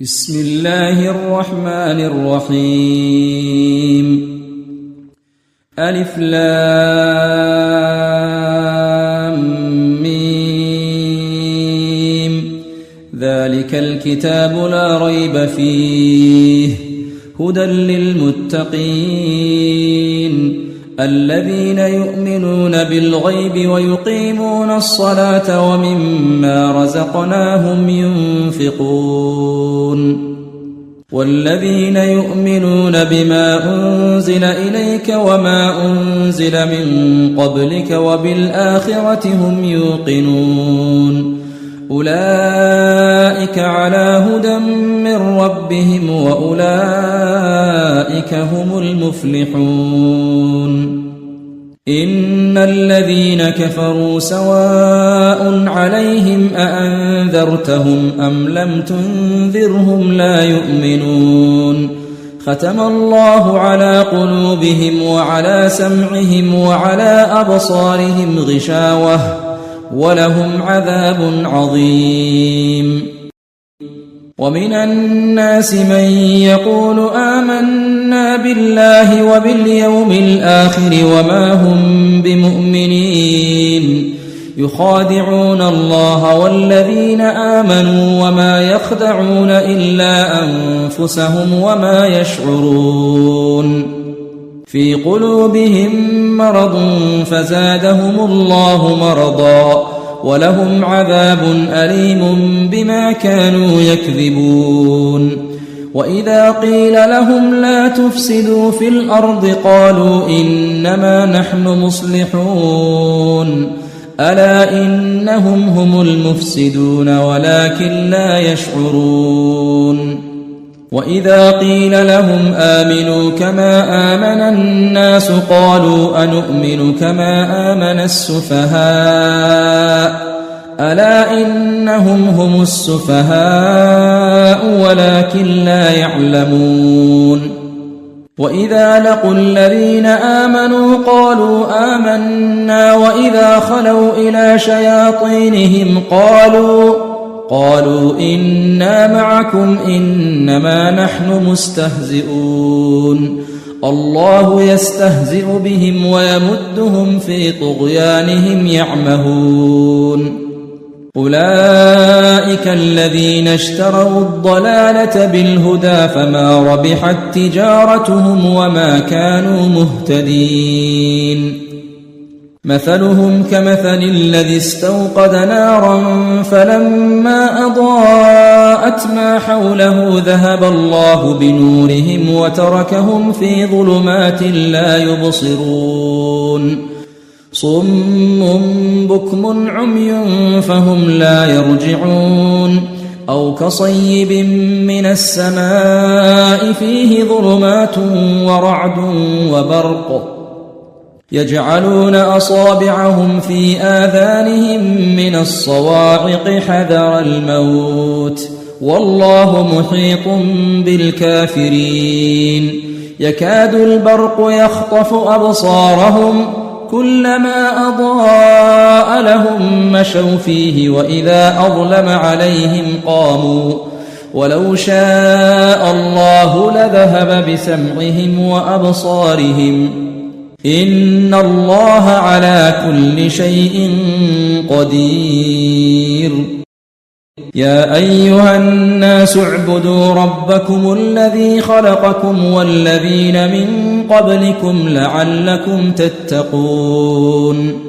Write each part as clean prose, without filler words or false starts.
بسم الله الرحمن الرحيم ألف لام ميم ذلك الكتاب لا ريب فيه هدى للمتقين الذين يؤمنون بالغيب ويقيمون الصلاة ومما رزقناهم ينفقون والذين يؤمنون بما أنزل إليك وما أنزل من قبلك وبالآخرة هم يوقنون أولئك على هدى من ربهم وأولئك هم المفلحون إن الذين كفروا سواء عليهم أأنذرتهم أم لم تنذرهم لا يؤمنون ختم الله على قلوبهم وعلى سمعهم وعلى أبصارهم غشاوة ولهم عذاب عظيم ومن الناس من يقول آمنا بالله وباليوم الآخر وما هم بمؤمنين يخادعون الله والذين آمنوا وما يخدعون إلا أنفسهم وما يشعرون في قلوبهم مرض فزادهم الله مرضا ولهم عذاب أليم بما كانوا يكذبون وإذا قيل لهم لا تفسدوا في الأرض قالوا إنما نحن مصلحون ألا إنهم هم المفسدون ولكن لا يشعرون وإذا قيل لهم آمنوا كما آمن الناس قالوا أنؤمن كما آمن السفهاء ألا إنهم هم السفهاء ولكن لا يعلمون وإذا لقوا الذين آمنوا قالوا آمنا وإذا خلوا إلى شياطينهم قالوا إنا معكم إنما نحن مستهزئون الله يستهزئ بهم ويمدهم في طغيانهم يعمهون أولئك الذين اشتروا الضلالة بالهدى فما ربحت تجارتهم وما كانوا مهتدين مثلهم كمثل الذي استوقد نارا فلما أضاءت ما حوله ذهب الله بنورهم وتركهم في ظلمات لا يبصرون صم بكم عمي فهم لا يرجعون أو كصيب من السماء فيه ظلمات ورعد وبرق يجعلون أصابعهم في آذانهم من الصواعق حذر الموت والله محيط بالكافرين يكاد البرق يخطف أبصارهم كلما أضاء لهم مشوا فيه وإذا أظلم عليهم قاموا ولو شاء الله لذهب بسمعهم وأبصارهم إن الله على كل شيء قدير يا أيها الناس اعبدوا ربكم الذي خلقكم والذين من قبلكم لعلكم تتقون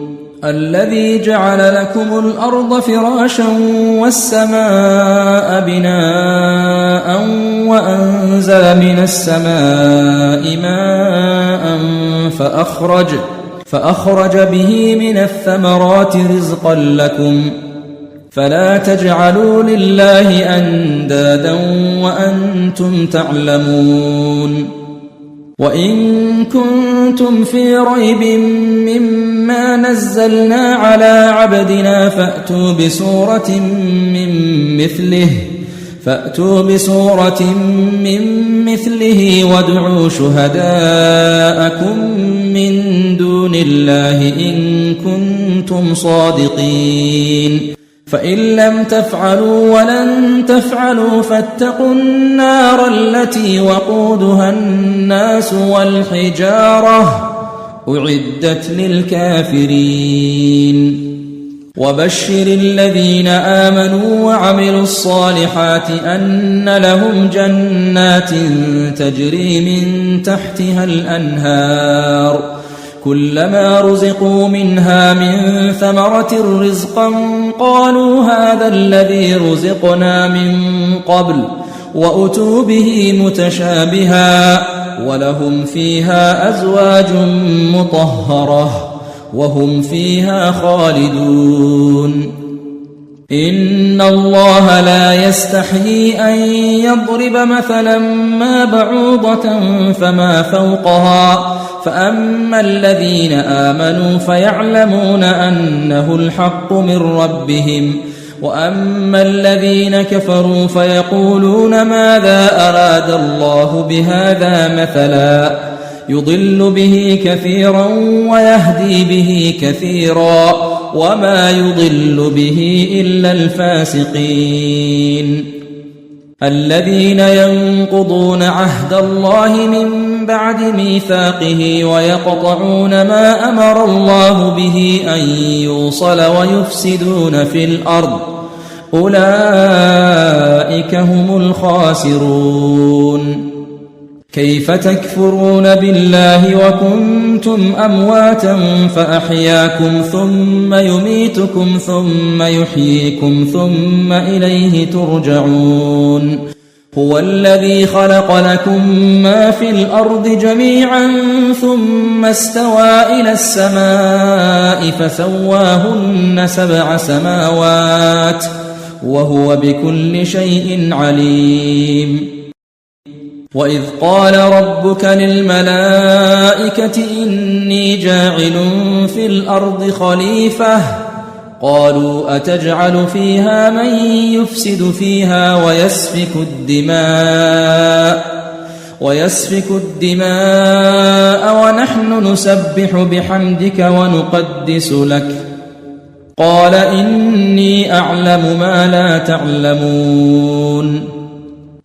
الذي جعل لكم الأرض فراشا والسماء بناء وأنزل من السماء ماء فأخرج به من الثمرات رزقا لكم فلا تجعلوا لله أندادا وأنتم تعلمون وإن كنتم في ريب مما نزلنا على عبدنا فأتوا بسورة من مثله وادعوا شهداءكم من دون الله إن كنتم صادقين فإن لم تفعلوا ولن تفعلوا فاتقوا النار التي وقودها الناس والحجارة أعدت للكافرين وبشر الذين آمنوا وعملوا الصالحات أن لهم جنات تجري من تحتها الأنهار كلما رزقوا منها من ثمرة رزقا قالوا هذا الذي رزقنا من قبل وأتوا به متشابها ولهم فيها أزواج مطهرة وهم فيها خالدون إن الله لا يستحيي أن يضرب مثلا ما بعوضة فما فوقها فأما الذين آمنوا فيعلمون أنه الحق من ربهم وأما الذين كفروا فيقولون ماذا أراد الله بهذا مثلا يضل به كثيرا ويهدي به كثيرا وما يضل به إلا الفاسقين الذين ينقضون عهد الله من بعد ميثاقه ويقطعون ما أمر الله به أن يوصل ويفسدون في الأرض أولئك هم الخاسرون كيف تكفرون بالله وكنتم أمواتا فأحياكم ثم يميتكم ثم يحييكم ثم إليه ترجعون هو الذي خلق لكم ما في الأرض جميعا ثم استوى إلى السماء فسواهن 7 سماوات وهو بكل شيء عليم وإذ قال ربك للملائكة إني جاعل في الأرض خليفة قالوا أتجعل فيها من يفسد فيها ويسفك الدماء ونحن نسبح بحمدك ونقدس لك قال إني أعلم ما لا تعلمون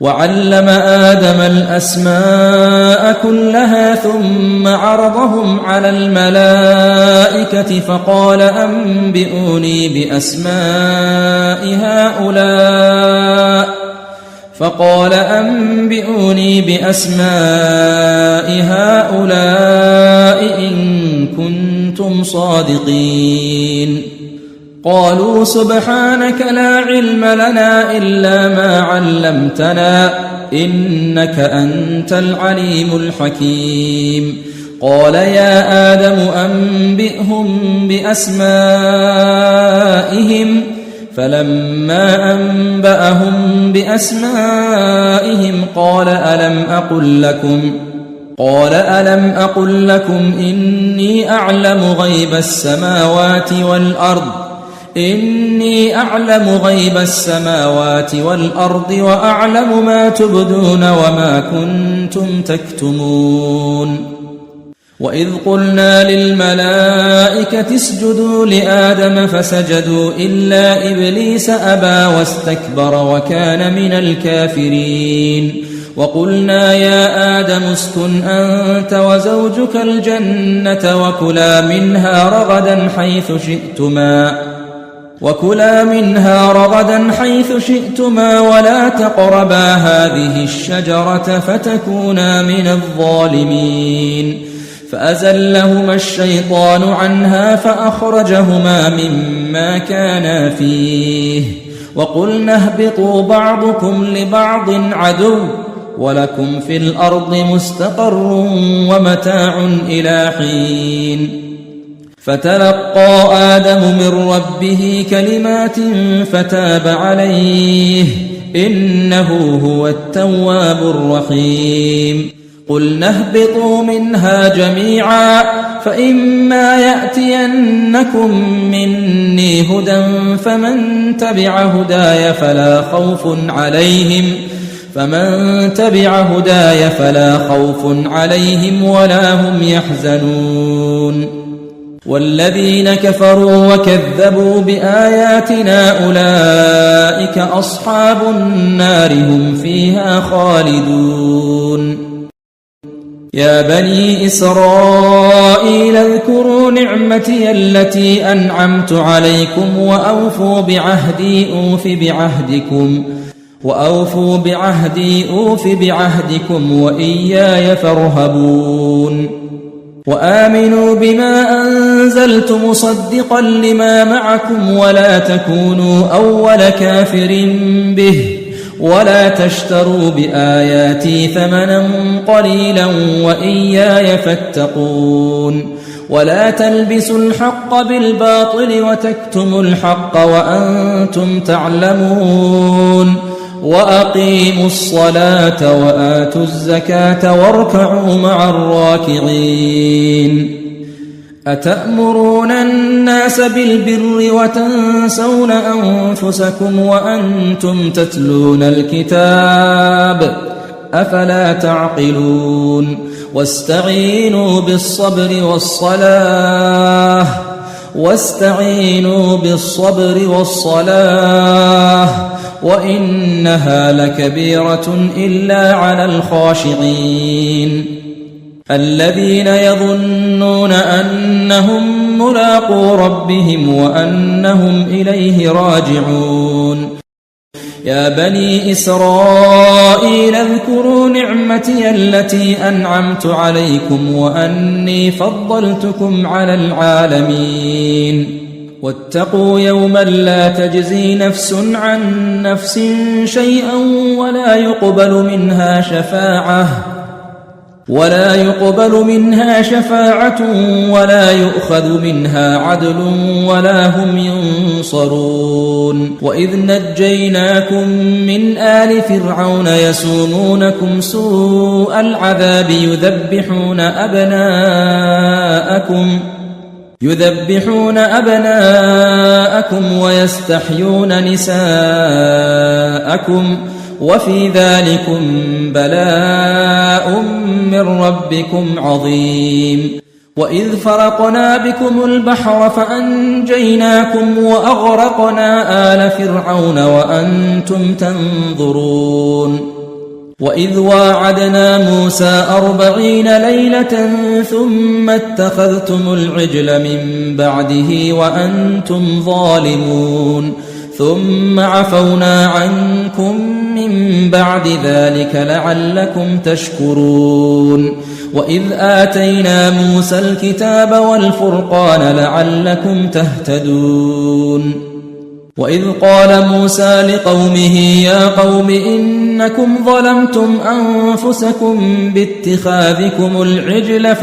وعلم آدم الأسماء كلها ثم عرضهم على الملائكة فقال أنبئوني بأسماء هؤلاء إن كنتم صادقين قالوا سبحانك لا علم لنا إلا ما علمتنا إنك أنت العليم الحكيم قال يا آدم أنبئهم بأسمائهم فلما أنبأهم بأسمائهم قال ألم أقل لكم إني أعلم غيب السماوات والأرض وأعلم ما تبدون وما كنتم تكتمون وإذ قلنا للملائكة اسجدوا لآدم فسجدوا إلا إبليس أبى واستكبر وكان من الكافرين وقلنا يا آدم اسكن أنت وزوجك الجنة وكلا منها رغدا حيث شئتما ولا تقربا هذه الشجرة فتكونا من الظالمين فأزلهما الشيطان عنها فأخرجهما مما كانا فيه وقلنا اهبطوا بعضكم لبعض عدو ولكم في الأرض مستقر ومتاع إلى حين فتلقى آدم من ربه كلمات فتاب عليه إنه هو التواب الرحيم قلنا اهبطوا منها جميعا فإما يأتينكم مني هدى فمن تبع هداي فلا خوف عليهم ولا هم يحزنون والذين كفروا وكذبوا بآياتنا أولئك أصحاب النار هم فيها خالدون يا بني إسرائيل اذكروا نعمتي التي أنعمت عليكم وأوفوا بعهدي أوف بعهدكم وإياي فارهبون وآمنوا بما أنزلت مصدقا لما معكم ولا تكونوا أول كافر به ولا تشتروا بآياتي ثمنا قليلا وإياي فاتقون ولا تلبسوا الحق بالباطل وتكتموا الحق وأنتم تعلمون وأقيموا الصلاة وآتوا الزكاة واركعوا مع الراكعين أتأمرون الناس بالبر وتنسون أنفسكم وأنتم تتلون الكتاب أفلا تعقلون واستعينوا بالصبر والصلاة وإنها لكبيرة إلا على الخاشعين الذين يظنون أنهم ملاقو ربهم وأنهم إليه راجعون يا بني إسرائيل اذكروا نعمتي التي أنعمت عليكم وأني فضلتكم على العالمين واتقوا يوما لا تجزي نفس عن نفس شيئا ولا يقبل منها شفاعة ولا يؤخذ منها عدل ولا هم ينصرون وإذ نجيناكم من آل فرعون يسومونكم سوء العذاب يذبحون أبناءكم ويستحيون نساءكم وفي ذلكم بلاء من ربكم عظيم وإذ فرقنا بكم البحر فأنجيناكم وأغرقنا آل فرعون وأنتم تنظرون وإذ واعدنا موسى 40 ليلة ثم اتخذتم العجل من بعده وأنتم ظالمون ثم عفونا عنكم من بعد ذلك لعلكم تشكرون وإذ آتينا موسى الكتاب والفرقان لعلكم تهتدون وإذ قال موسى لقومه يا قوم إنكم ظلمتم أنفسكم باتخاذكم العجل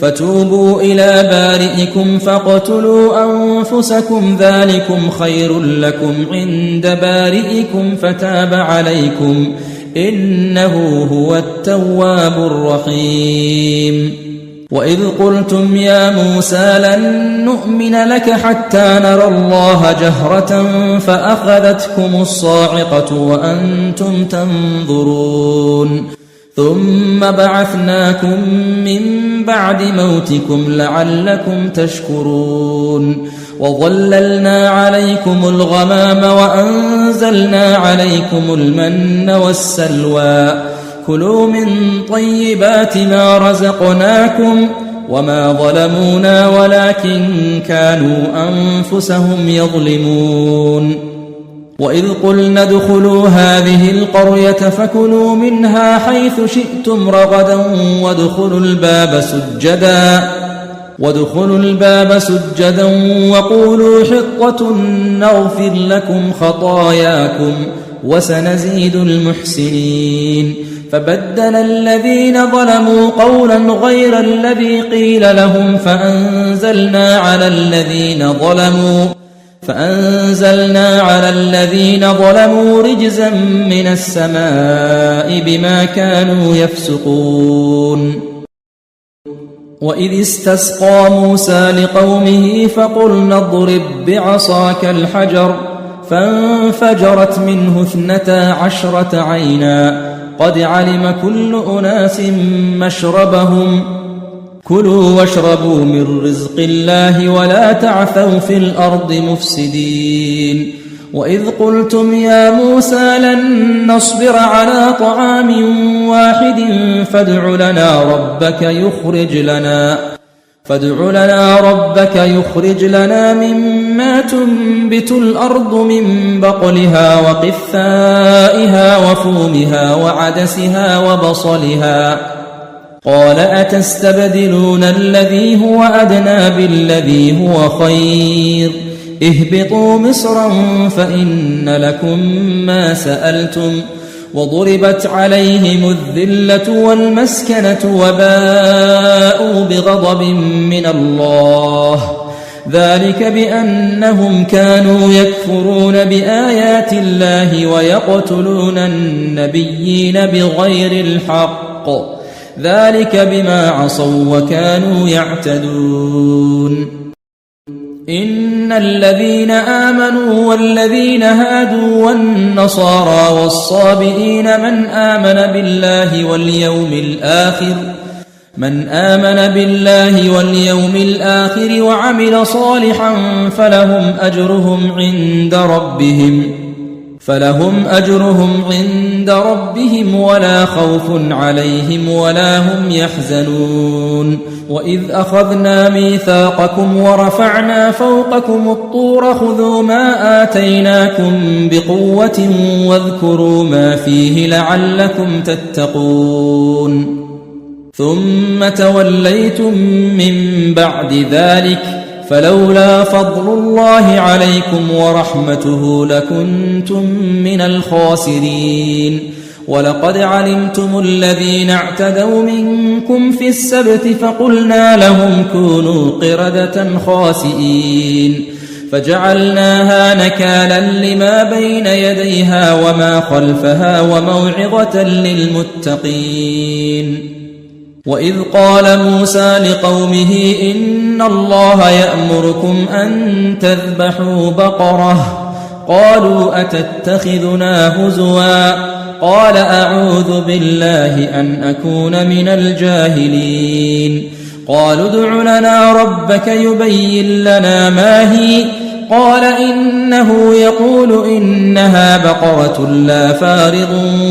فتوبوا إلى بارئكم فاقتلوا أنفسكم ذلكم خير لكم عند بارئكم فتاب عليكم إنه هو التواب الرحيم وإذ قلتم يا موسى لن نؤمن لك حتى نرى الله جهرة فأخذتكم الصاعقة وأنتم تنظرون ثم بعثناكم من بعد موتكم لعلكم تشكرون وظللنا عليكم الغمام وأنزلنا عليكم المن والسلوى كلوا من طيبات ما رزقناكم وما ظلمونا ولكن كانوا أنفسهم يظلمون وإذ قلنا ادخلوا هذه القرية فكلوا منها حيث شئتم رغدا وادخلوا الباب سجدا وقولوا حطة نغفر لكم خطاياكم وسنزيد المحسنين فبدل الذين ظلموا قولا غير الذي قيل لهم فأنزلنا على الذين ظلموا رجزا من السماء بما كانوا يفسقون وإذ استسقى موسى لقومه فقلنا اضرب بعصاك الحجر فانفجرت منه 12 عينا قد علم كل أناس مشربهم كلوا واشربوا من رزق الله ولا تعثوا في الأرض مفسدين وإذ قلتم يا موسى لن نصبر على طعام واحد فادع لنا ربك يخرج لنا مما تنبت الأرض من بقلها وقثائها وفومها وعدسها وبصلها قال أتستبدلون الذي هو أدنى بالذي هو خير اهبطوا مصرا فإن لكم ما سألتم وضربت عليهم الذلة والمسكنة وباءوا بغضب من الله ذلك بأنهم كانوا يكفرون بآيات الله ويقتلون النبيين بغير الحق ذلك بما عصوا وكانوا يعتدون إن الذين آمنوا والذين هادوا والنصارى والصابئين من آمن بالله واليوم الآخر وعمل صالحا فلهم أجرهم عند ربهم ولا خوف عليهم ولا هم يحزنون وإذ أخذنا ميثاقكم ورفعنا فوقكم الطور خذوا ما آتيناكم بقوة واذكروا ما فيه لعلكم تتقون ثم توليتم من بعد ذلك فلولا فضل الله عليكم ورحمته لكنتم من الخاسرين ولقد علمتم الذين اعتدوا منكم في السبت فقلنا لهم كونوا قردة خاسئين فجعلناها نكالا لما بين يديها وما خلفها وموعظة للمتقين وإذ قال موسى لقومه إن الله يأمركم أن تذبحوا بقرة قالوا أتتخذنا هزوا قال أعوذ بالله أن أكون من الجاهلين قالوا ادع لنا ربك يبين لنا ما هي قال إنه يقول إنها بقرة لا فارض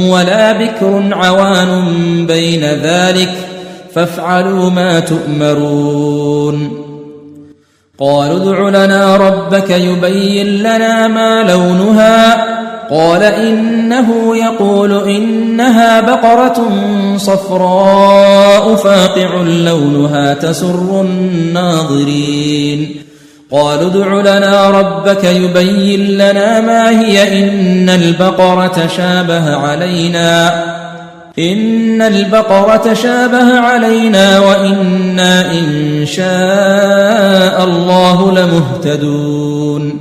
ولا بكر عوان بين ذلك فافعلوا ما تؤمرون قالوا ادع لنا ربك يبين لنا ما لونها قال إنه يقول إنها بقرة صفراء فاقع لونها تسر الناظرين قالوا ادع لنا ربك يبين لنا ما هي إن البقرة شابه علينا وإنا إن شاء الله لمهتدون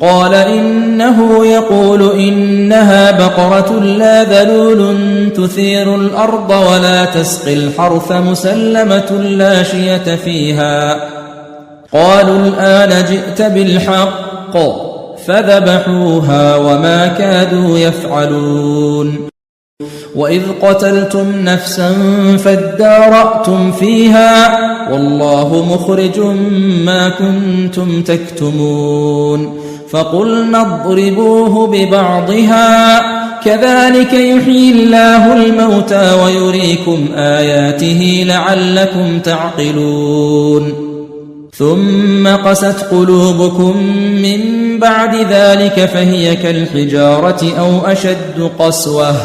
قال إنه يقول إنها بقرة لا ذلول تثير الأرض ولا تسقي الحرث مسلمة لا شية فيها قالوا الآن جئت بالحق فذبحوها وما كادوا يفعلون وإذ قتلتم نفسا فادارأتم فيها والله مخرج ما كنتم تكتمون فقلنا اضربوه ببعضها كذلك يحيي الله الموتى ويريكم آياته لعلكم تعقلون ثم قست قلوبكم من بعد ذلك فهي كالحجارة أو أشد قسوة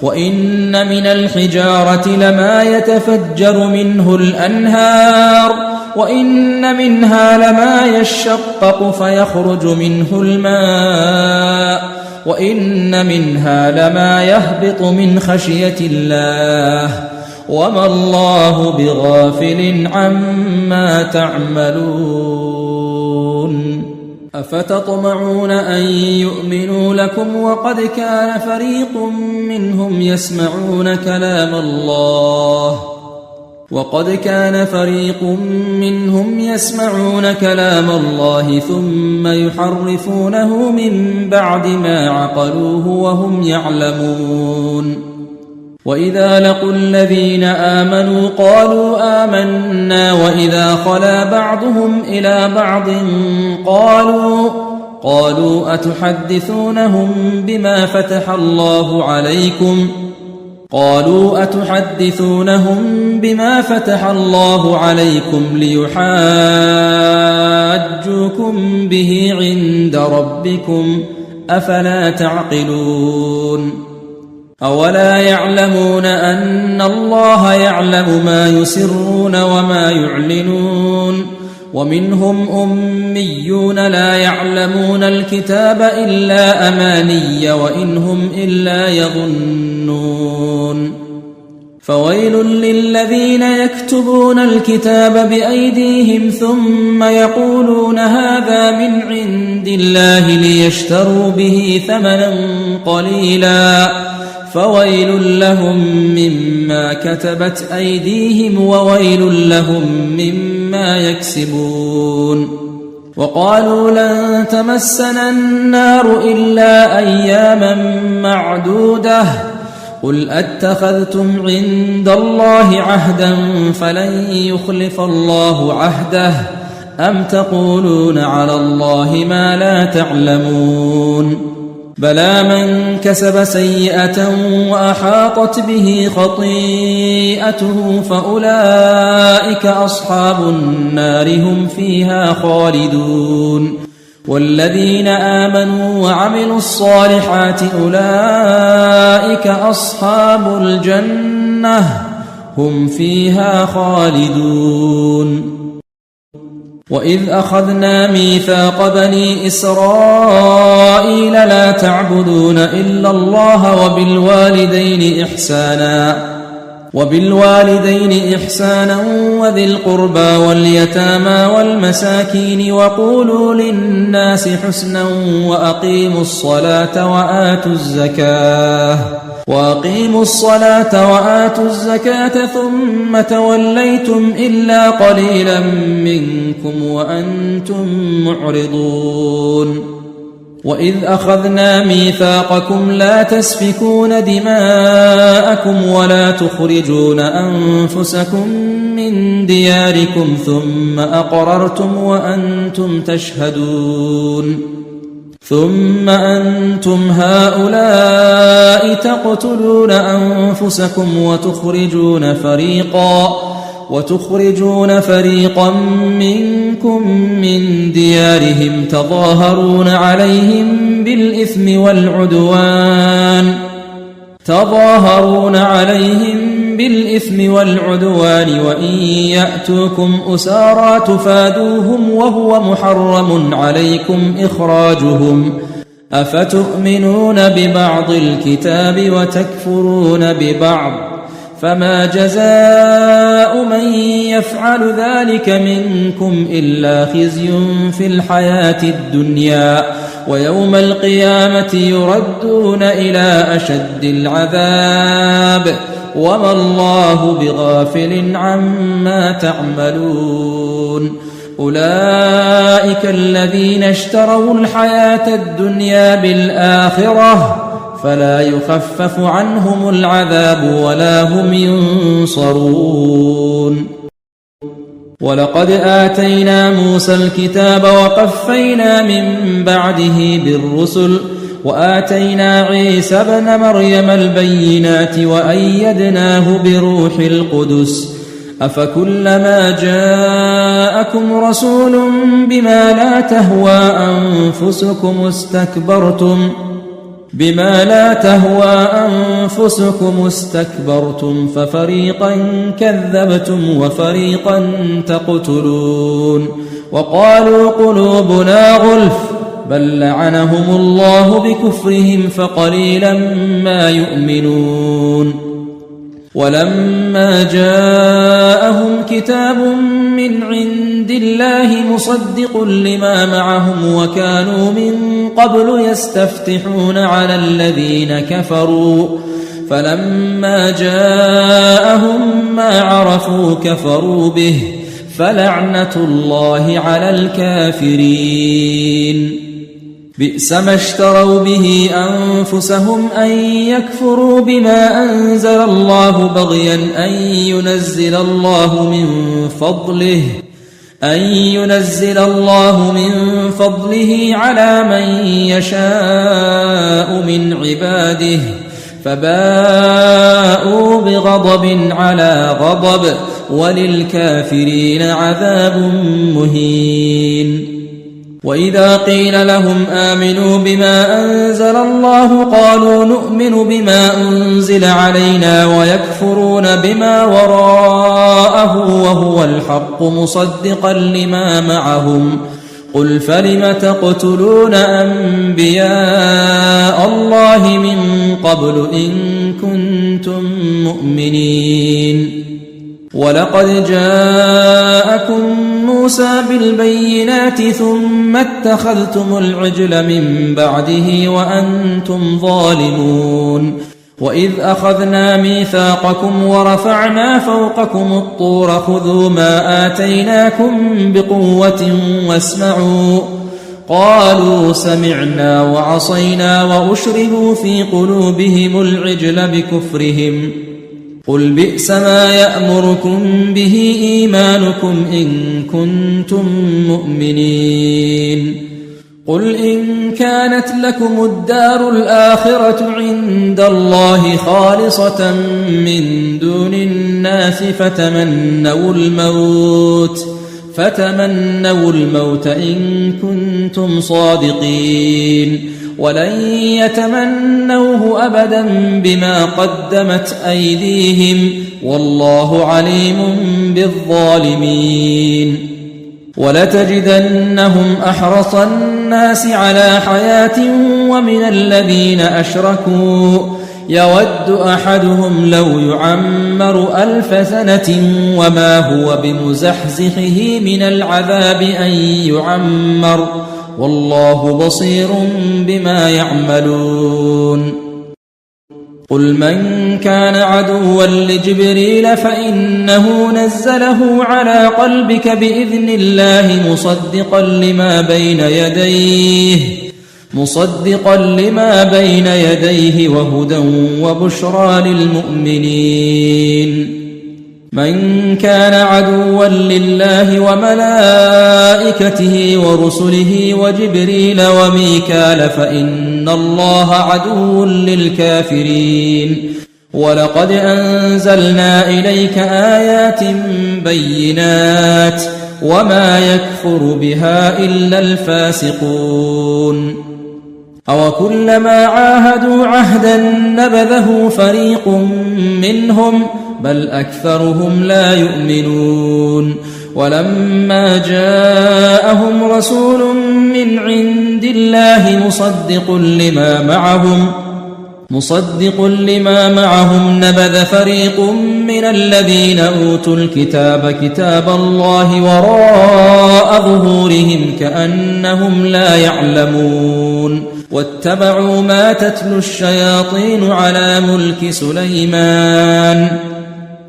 وإن من الحجارة لما يتفجر منه الأنهار وإن منها لما يشقق فيخرج منه الماء وإن منها لما يهبط من خشية الله وما الله بغافل عما تعملون أفتطمعون أن يؤمنوا لكم وقد كان فريق منهم يسمعون كلام الله ثم يحرفونه من بعد ما عقلوه وهم يعلمون وإذا لقوا الذين آمنوا قالوا آمنا وإذا خلا بعضهم إلى بعض قالوا أتحدثونهم بما فتح الله عليكم ليحاجوكم به عند ربكم أفلا تعقلون أولا يعلمون أن الله يعلم ما يسرون وما يعلنون ومنهم أميون لا يعلمون الكتاب إلا أماني وإن هم إلا يظنون فويل للذين يكتبون الكتاب بأيديهم ثم يقولون هذا من عند الله ليشتروا به ثمنا قليلا فويل لهم مما كتبت أيديهم وويل لهم مما يكسبون وقالوا لن تمسنا النار إلا أياما معدودة قل أتخذتم عند الله عهدا فلن يخلف الله عهده أم تقولون على الله ما لا تعلمون بلى من كسب سيئة وأحاطت به خطيئته فأولئك أصحاب النار هم فيها خالدون والذين آمنوا وعملوا الصالحات أولئك أصحاب الجنة هم فيها خالدون وإذ أخذنا ميثاق بني إسرائيل لا تعبدون إلا الله وبالوالدين إحسانا وذي القربى واليتامى والمساكين وقولوا للناس حسنا وأقيموا الصلاة وآتوا الزكاة ثم توليتم إلا قليلا منكم وأنتم معرضون وإذ أخذنا ميثاقكم لا تسفكون دماءكم ولا تخرجون أنفسكم من دياركم ثم أقررتم وأنتم تشهدون ثم أنتم هؤلاء تقتلون أنفسكم وتخرجون فريقا منكم من ديارهم تظاهرون عليهم بالإثم والعدوان وإن يأتوكم أسارى تفادوهم وهو محرم عليكم إخراجهم أفتؤمنون ببعض الكتاب وتكفرون ببعض فما جزاء من يفعل ذلك منكم إلا خزي في الحياة الدنيا ويوم القيامة يردون إلى أشد العذاب وما الله بغافل عما تعملون أولئك الذين اشتروا الحياة الدنيا بالآخرة فلا يخفف عنهم العذاب ولا هم ينصرون ولقد آتينا موسى الكتاب وقفينا من بعده بالرسل وآتينا عيسى ابن مريم البينات وأيدناه بروح القدس أفكلما جاءكم رسول بما لا تهوى أنفسكم استكبرتم ففريقا كذبتم وفريقا تقتلون وقالوا قلوبنا غلف بل لعنهم الله بكفرهم فقليلا ما يؤمنون ولما جاءهم كتاب من عند الله مصدق لما معهم وكانوا من قبل يستفتحون على الذين كفروا فلما جاءهم ما عرفوا كفروا به فلعنة الله على الكافرين بئس ما اشتروا به أنفسهم أن يكفروا بما أنزل الله بغيا أن ينزل الله من فضله على من يشاء من عباده فباءوا بغضب على غضب وللكافرين عذاب مهين. وإذا قيل لهم آمنوا بما أنزل الله قالوا نؤمن بما أنزل علينا ويكفرون بما وراءه وهو الحق مصدقا لما معهم قل فلم تقتلون أنبياء الله من قبل إن كنتم مؤمنين. ولقد جاءكم موسى بالبينات ثم اتخذتم العجل من بعده وأنتم ظالمون. وإذ أخذنا ميثاقكم ورفعنا فوقكم الطور خذوا ما آتيناكم بقوة واسمعوا قالوا سمعنا وعصينا وأشربوا في قلوبهم العجل بكفرهم قل بئس ما يأمركم به إيمانكم إن كنتم مؤمنين. قل إن كانت لكم الدار الآخرة عند الله خالصة من دون الناس فتمنوا الموت إن كنتم صادقين ولن يتمنوه أبدا بما قدمت أيديهم والله عليم بالظالمين. ولتجدنهم أحرص الناس على حياة ومن الذين أشركوا يود أحدهم لو يعمر 1000 سنة وما هو بمزحزحه من العذاب أن يعمر والله بصير بما يعملون. قل من كان عدوا لجبريل فإنه نزله على قلبك بإذن الله مصدقا لما بين يديه وهدى وبشرى للمؤمنين. من كان عدوا لله وملائكته ورسله وجبريل وميكال فإن الله عدو للكافرين. ولقد أنزلنا إليك آيات بينات وما يكفر بها إلا الفاسقون. أوكلما عاهدوا عهدا نبذه فريق منهم بل أكثرهم لا يؤمنون. ولما جاءهم رسول من عند الله مصدق لما معهم نبذ فريق من الذين أوتوا الكتاب كتاب الله وراء ظهورهم كأنهم لا يعلمون. واتبعوا ما تتلو الشياطين على ملك سليمان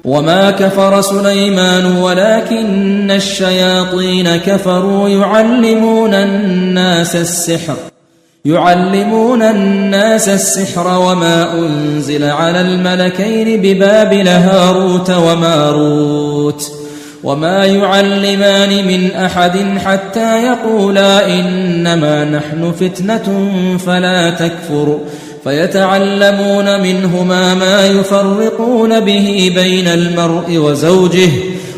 وما كفر سليمان ولكن الشياطين كفروا يعلمون الناس السحر وما أنزل على الملكين ببابل هاروت وماروت وما يعلمان من أحد حتى يقولا إنما نحن فتنة فلا تكفر فيتعلمون منهما ما يفرقون به بين المرء وزوجه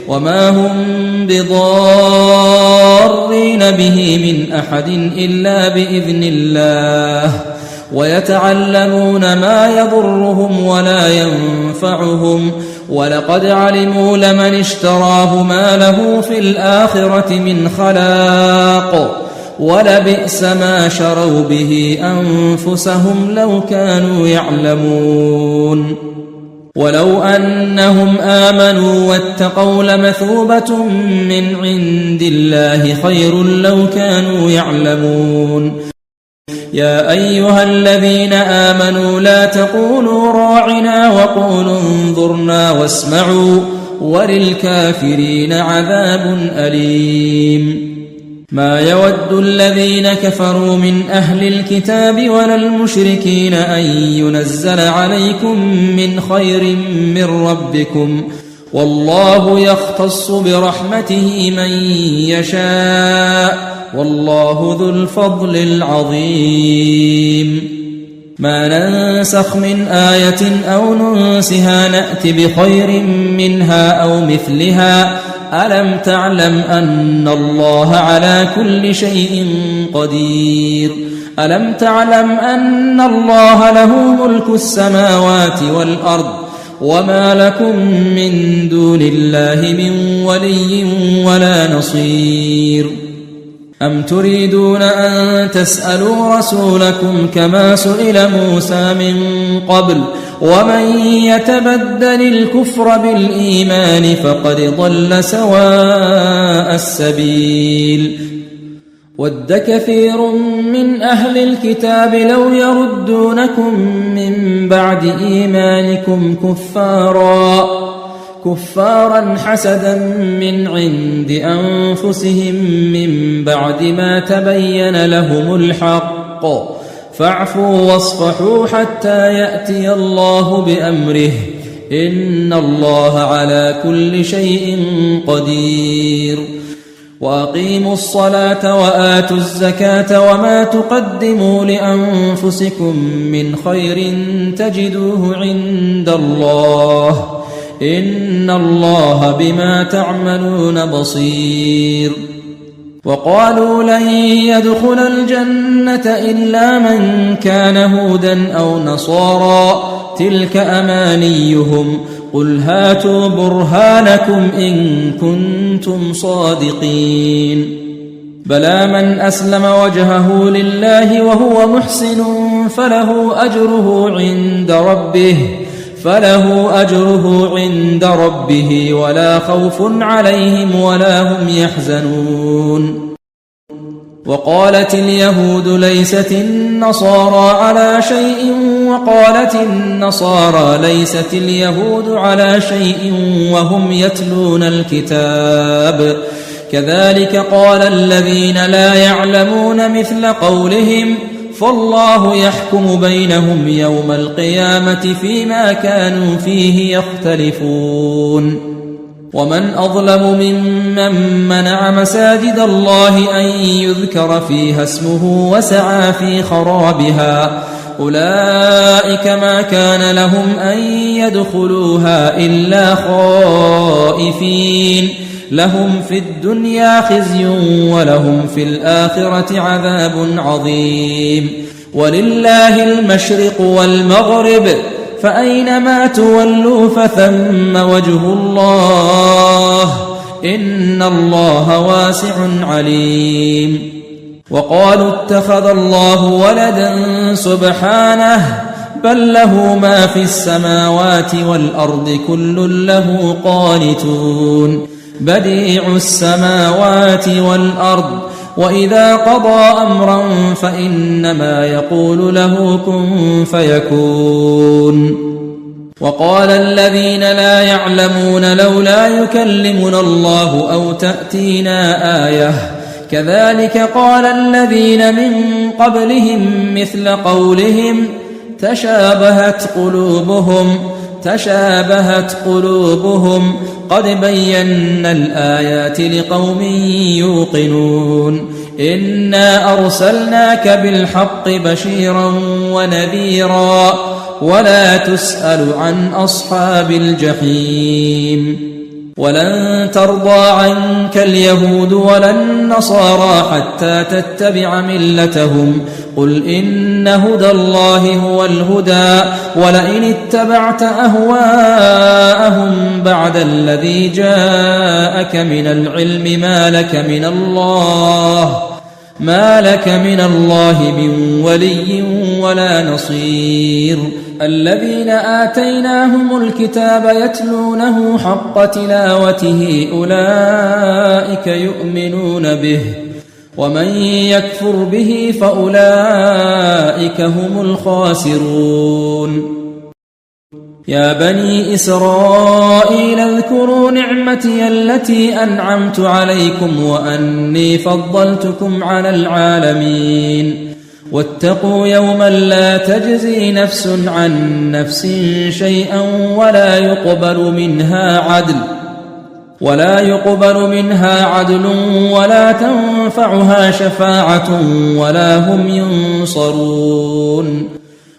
وما هم بضارين به من أحد إلا بإذن الله ويتعلمون ما يضرهم ولا ينفعهم ولقد علموا لمن اشتراه ما له في الآخرة من خلاق ولبئس ما شروا به أنفسهم لو كانوا يعلمون. ولو أنهم آمنوا واتقوا لمثوبة من عند الله خير لو كانوا يعلمون. يا أيها الذين آمنوا لا تقولوا راعنا وقولوا انظرنا واسمعوا وللكافرين عذاب أليم. ما يود الذين كفروا من أهل الكتاب ولا المشركين أن ينزل عليكم من خير من ربكم، والله يختص برحمته من يشاء، والله ذو الفضل العظيم. ما ننسخ من آية أو ننسها نأت بخير منها أو مثلها، ألم تعلم أن الله على كل شيء قدير؟ ألم تعلم أن الله له ملك السماوات والأرض، وما لكم من دون الله من ولي ولا نصير؟ أم تريدون أن تسألوا رسولكم كما سئل موسى من قبل، ومن يتبدل الكفر بالإيمان فقد ضل سواء السبيل. ود كثير من أهل الكتاب لو يردونكم من بعد إيمانكم كفارا حسدا من عند أنفسهم من بعد ما تبين لهم الحق، فاعفوا واصفحوا حتى يأتي الله بأمره، إن الله على كل شيء قدير. وأقيموا الصلاة وآتوا الزكاة وما تقدموا لأنفسكم من خير تجدوه عند الله، إن الله بما تعملون بصير. وقالوا لن يدخل الجنة إلا من كان هودا أو نصارى، تلك أمانيهم، قل هاتوا برهانكم إن كنتم صادقين. بلى من أسلم وجهه لله وهو محسن فله أجره عند ربه ولا خوف عليهم ولا هم يحزنون. وقالت اليهود ليست النصارى على شيء، وقالت النصارى ليست اليهود على شيء وهم يتلون الكتاب، كذلك قال الذين لا يعلمون مثل قولهم، فالله يحكم بينهم يوم القيامة فيما كانوا فيه يختلفون. ومن أظلم ممن منع مساجد الله أن يذكر فيها اسمه وسعى في خرابها، أولئك ما كان لهم أن يدخلوها إلا خائفين، لهم في الدنيا خزي ولهم في الآخرة عذاب عظيم. ولله المشرق والمغرب، فأينما تولوا فثم وجه الله، إن الله واسع عليم. وقالوا اتخذ الله ولدا سبحانه، بل له ما في السماوات والأرض كل له قانتون، بديع السماوات والأرض، وإذا قضى أمرا فإنما يقول له كن فيكون. وقال الذين لا يعلمون لولا يكلمنا الله أو تأتينا آية، كذلك قال الذين من قبلهم مثل قولهم تشابهت قلوبهم قد بينا الآيات لقوم يوقنون. إنا أرسلناك بالحق بشيرا ونذيرا، ولا تسأل عن أصحاب الجحيم. ولن ترضى عنك اليهود ولا النصارى حتى تتبع ملتهم، قل إن هدى الله هو الهدى، ولئن اتبعت أهواءهم بعد الذي جاءك من العلم ما لك من الله من ولي ولا نصير. الذين آتيناهم الكتاب يتلونه حق تلاوته أولئك يؤمنون به، ومن يكفر به فأولئك هم الخاسرون. يا بني إسرائيل اذكروا نعمتي التي أنعمت عليكم وأني فضلتكم على العالمين واتقوا يوما لا تجزي نفس عن نفس شيئا ولا يقبل منها عدل ولا تنفعها شفاعة ولا هم ينصرون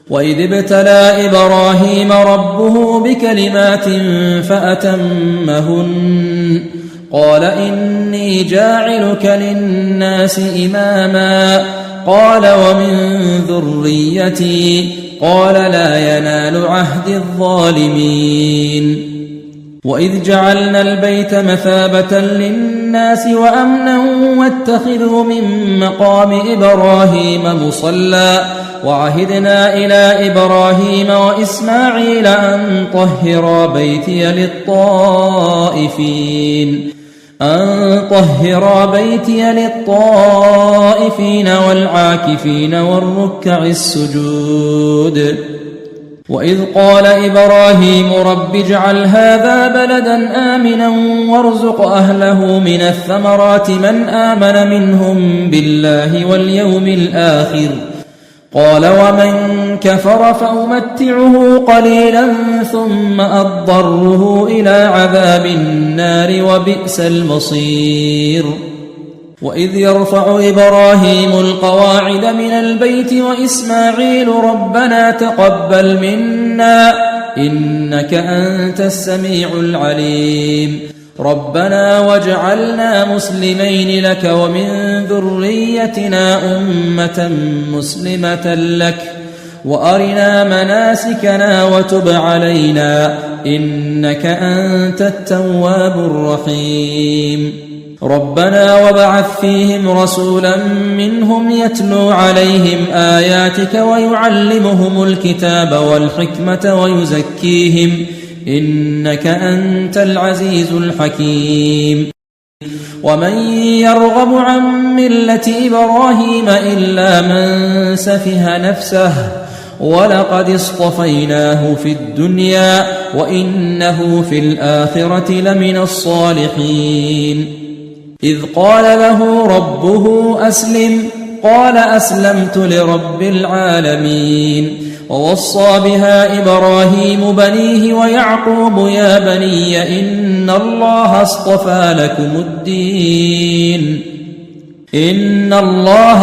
وإذ ابتلى إبراهيم ربه بكلمات فأتمهن قال إني جاعلك للناس إماما قال ومن ذريتي قال لا ينال عهد الظالمين وإذ جعلنا البيت مثابة للناس وأمنا واتخذوا من مقام إبراهيم مصلى وعهدنا إلى إبراهيم وإسماعيل أن طهرا بيتي للطائفين والعاكفين والركع السجود وإذ قال إبراهيم رب اجعل هذا بلدا آمنا وارزق أهله من الثمرات من آمن منهم بالله واليوم الآخر قال ومن كفر فأمتعه قليلا ثم أضطره إلى عذاب النار وبئس المصير وإذ يرفع إبراهيم القواعد من البيت وإسماعيل ربنا تقبل منا إنك أنت السميع العليم ربنا واجعلنا مسلمين لك ومن ذريتنا أمة مسلمة لك وأرنا مناسكنا وتب علينا إنك أنت التواب الرحيم ربنا وابعث فيهم رسولا منهم يتلو عليهم آياتك ويعلمهم الكتاب والحكمة ويزكيهم إنك أنت العزيز الحكيم ومن يرغب عن ملة إبراهيم إلا من سفه نفسه ولقد اصطفيناه في الدنيا وإنه في الآخرة لمن الصالحين إذ قال له ربه أسلم قال أسلمت لرب العالمين ووصى بها إبراهيم بنيه ويعقوب يا بني إن الله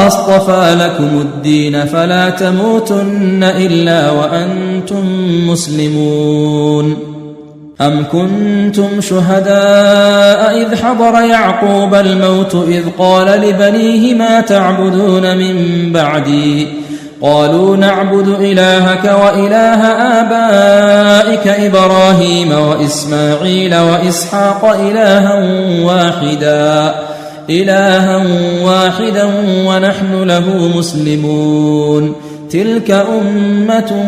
اصطفى لكم الدين فلا تموتن إلا وأنتم مسلمون أم كنتم شهداء إذ حضر يعقوب الموت إذ قال لبنيه ما تعبدون من بعدي قالوا نعبد إلهك وإله آبائك إبراهيم وإسماعيل وإسحاق إلها واحدا ونحن له مسلمون تلك أمة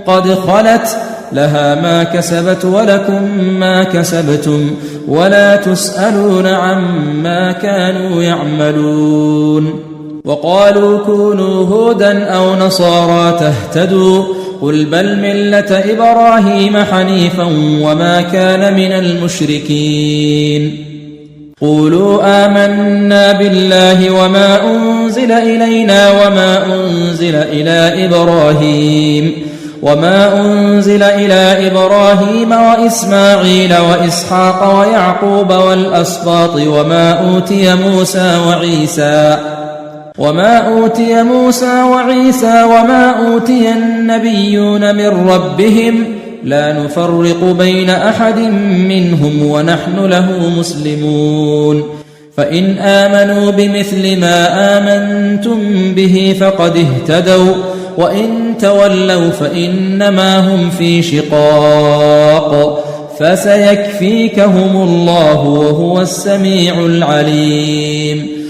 قد خلت لها ما كسبت ولكم ما كسبتم ولا تسألون عما كانوا يعملون وقالوا كونوا هودا أو نصارى تهتدوا قل بل ملة إبراهيم حنيفا وما كان من المشركين قولوا آمنا بالله وما أنزل إلينا وما أنزل إلى إبراهيم وإسماعيل وإسحاق ويعقوب والأسباط وما أوتي موسى وعيسى وما أوتي النبيون من ربهم لا نفرق بين أحد منهم ونحن له مسلمون فإن آمنوا بمثل ما آمنتم به فقد اهتدوا وإن تولوا فإنما هم في شقاق فسيكفيكهم الله وهو السميع العليم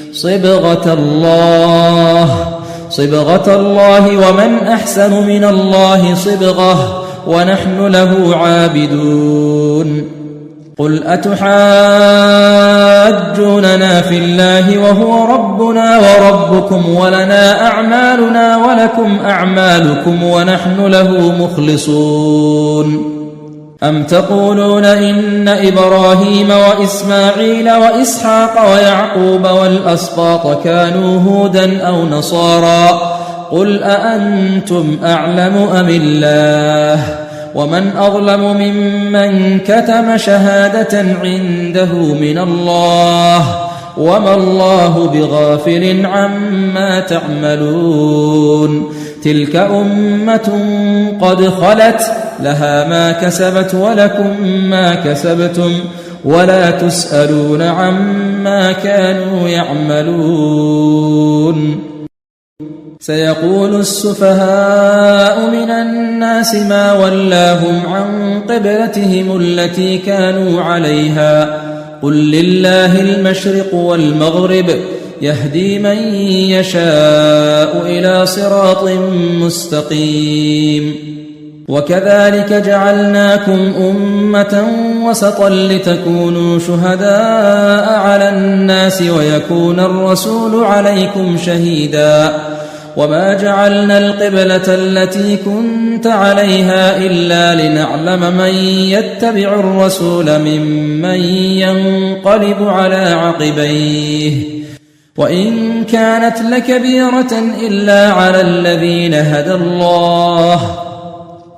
صبغة الله ومن أحسن من الله صبغة ونحن له عابدون قل أتحاجوننا في الله وهو ربنا وربكم ولنا أعمالنا ولكم أعمالكم ونحن له مخلصون أم تقولون إن إبراهيم وإسماعيل وإسحاق ويعقوب والأسباط كانوا هودا أو نصارى قل أأنتم أعلم أم الله ومن أظلم ممن كتم شهادة عنده من الله وما الله بغافل عما تعملون تلك أمة قد خلت لها ما كسبت ولكم ما كسبتم ولا تسألون عما كانوا يعملون سيقول السفهاء من الناس ما ولاهم عن قبلتهم التي كانوا عليها قل لله المشرق والمغرب يهدي من يشاء إلى صراط مستقيم وكذلك جعلناكم أمة وسطا لتكونوا شهداء على الناس ويكون الرسول عليكم شهيدا وما جعلنا القبلة التي كنت عليها إلا لنعلم من يتبع الرسول ممن ينقلب على عقبيه وإن كانت لكبيرة إلا على الذين هدى الله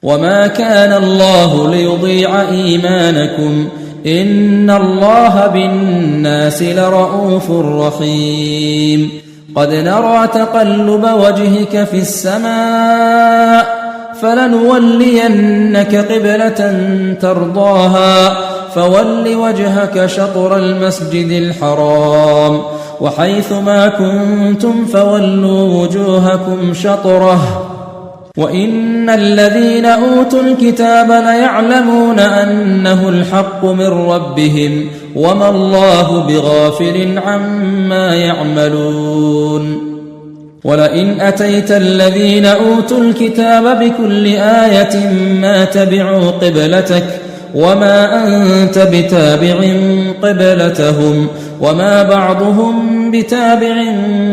وما كان الله ليضيع إيمانكم إن الله بالناس لرؤوف رحيم قد نرى تقلب وجهك في السماء فلنولينك قبلة ترضاها فول وجهك شطر المسجد الحرام وحيث ما كنتم فولوا وجوهكم شطره وإن الذين أوتوا الكتاب ليعلمون أنه الحق من ربهم وما الله بغافل عما يعملون ولئن أتيت الذين أوتوا الكتاب بكل آية ما تبعوا قبلتك وما أنت بتابع قبلتهم وما بعضهم بتابع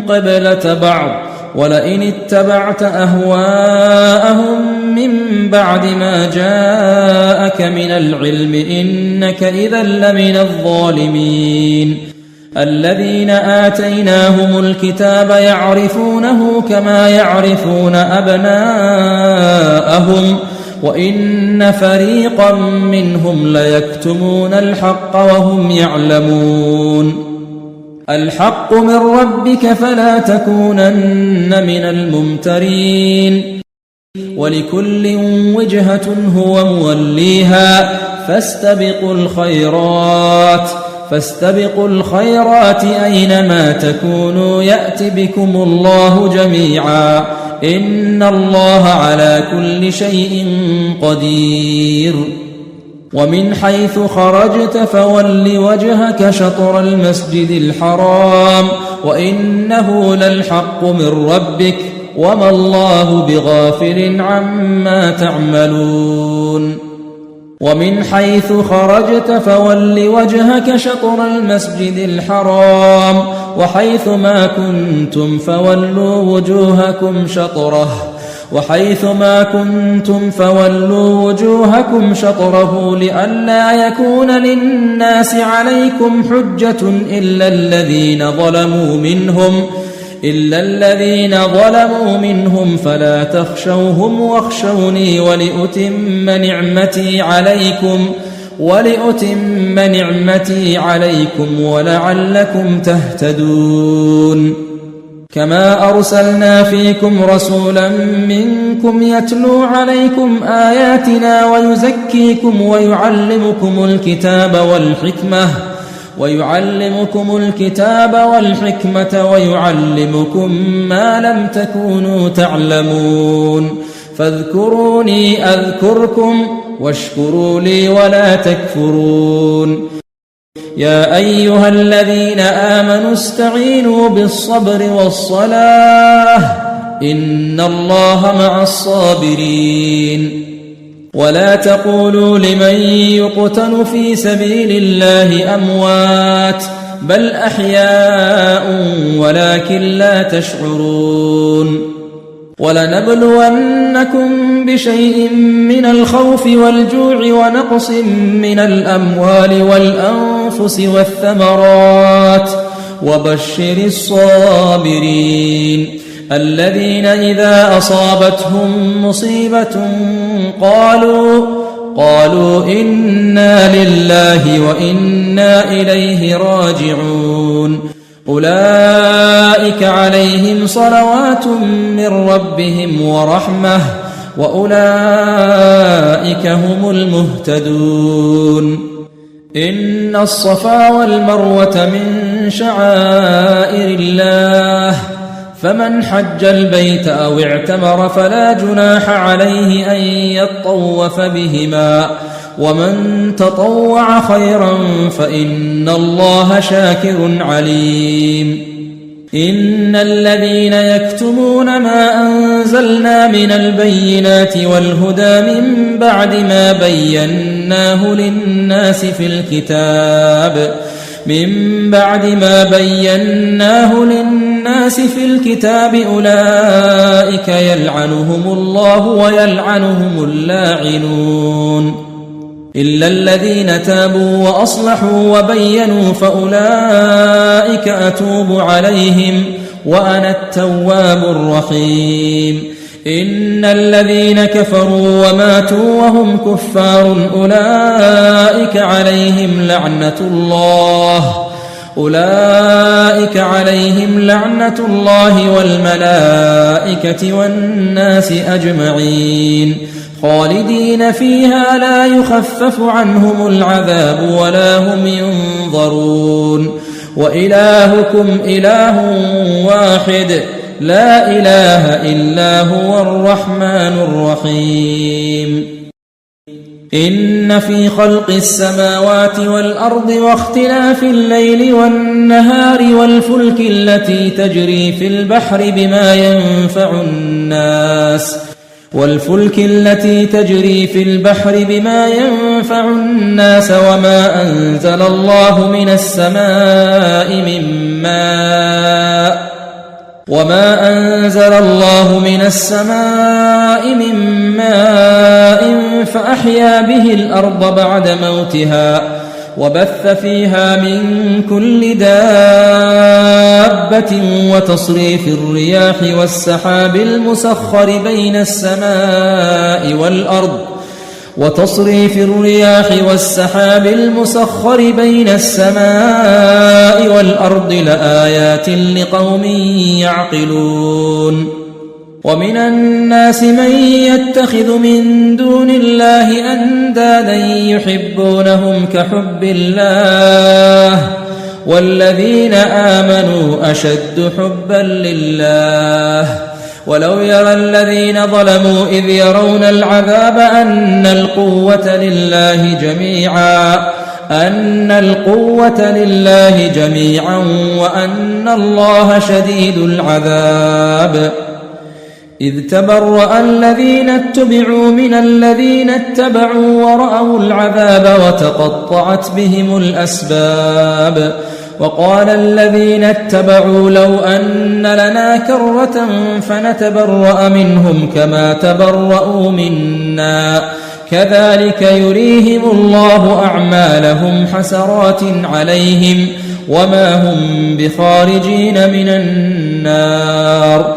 قبلة بعض ولئن اتبعت أهواءهم من بعد ما جاءك من العلم إنك إذا لمن الظالمين الذين آتيناهم الكتاب يعرفونه كما يعرفون أبناءهم وإن فريقا منهم ليكتمون الحق وهم يعلمون الحق من ربك فلا تكونن من الممترين ولكل وجهة هو موليها فاستبقوا الخيرات أينما تكونوا يأت بكم الله جميعا إن الله على كل شيء قدير ومن حيث خرجت فول وجهك شطر المسجد الحرام وإنه للحق من ربك وما الله بغافل عما تعملون ومن حيث خرجت فول وجهك شطر المسجد الحرام وحيث ما كنتم فولوا وجوهكم شطره لئلا يكون للناس عليكم حجة إلا الذين ظلموا منهم فلا تخشوهم واخشوني ولأتم نعمتي عليكم ولعلكم تهتدون كما أرسلنا فيكم رسولا منكم يتلو عليكم آياتنا ويزكيكم ويعلمكم الكتاب والحكمة ويعلمكم ما لم تكونوا تعلمون فاذكروني أذكركم واشكروا لي ولا تكفرون يا أيها الذين آمنوا استعينوا بالصبر والصلاة إن الله مع الصابرين ولا تقولوا لمن يقتل في سبيل الله أموات بل أحياء ولكن لا تشعرون ولنبلونكم بشيء من الخوف والجوع ونقص من الأموال والأنفس والثمرات وبشر الصابرين الذين إذا أصابتهم مصيبة قالوا إنا لله وإنا إليه راجعون أولئك عليهم صلوات من ربهم ورحمة وأولئك هم المهتدون إن الصفا والمروة من شعائر الله فمن حج البيت أو اعتمر فلا جناح عليه أن يطوف بهما ومن تطوع خيرا فإن الله شاكر عليم إن الذين يكتمون ما أنزلنا من البينات والهدى من بعد ما بيناه للناس في الكتاب أولئك يلعنهم الله ويلعنهم اللاعنون إلا الذين تابوا وأصلحوا وبينوا فأولئك أتوب عليهم وأنا التواب الرحيم إن الذين كفروا وماتوا وهم كفار أولئك عليهم لعنة الله والملائكة والناس أجمعين خالدين فيها لا يخفف عنهم العذاب ولا هم ينظرون وإلهكم إله واحد لا إله إلا هو الرحمن الرحيم إن في خلق السماوات والأرض واختلاف الليل والنهار والفلك التي تجري في البحر بما ينفع الناس وما أنزل الله من السماء من ماء فأحيا به الأرض بعد موتها وبث فيها من كل دابة وتصريف الرياح والسحاب المسخر بين السماء والأرض لآيات لقوم يعقلون ومن الناس من يتخذ من دون الله أندادا يحبونهم كحب الله والذين آمنوا أشد حبا لله ولو يرى الذين ظلموا إذ يرون العذاب أن القوة لله جميعا وأن الله شديد العذاب إذ تبرأ الذين اتبعوا من الذين اتبعوا ورأوا العذاب وتقطعت بهم الأسباب وقال الذين اتبعوا لو أن لنا كرة فنتبرأ منهم كما تبرأوا منا كذلك يريهم الله أعمالهم حسرات عليهم وما هم بخارجين من النار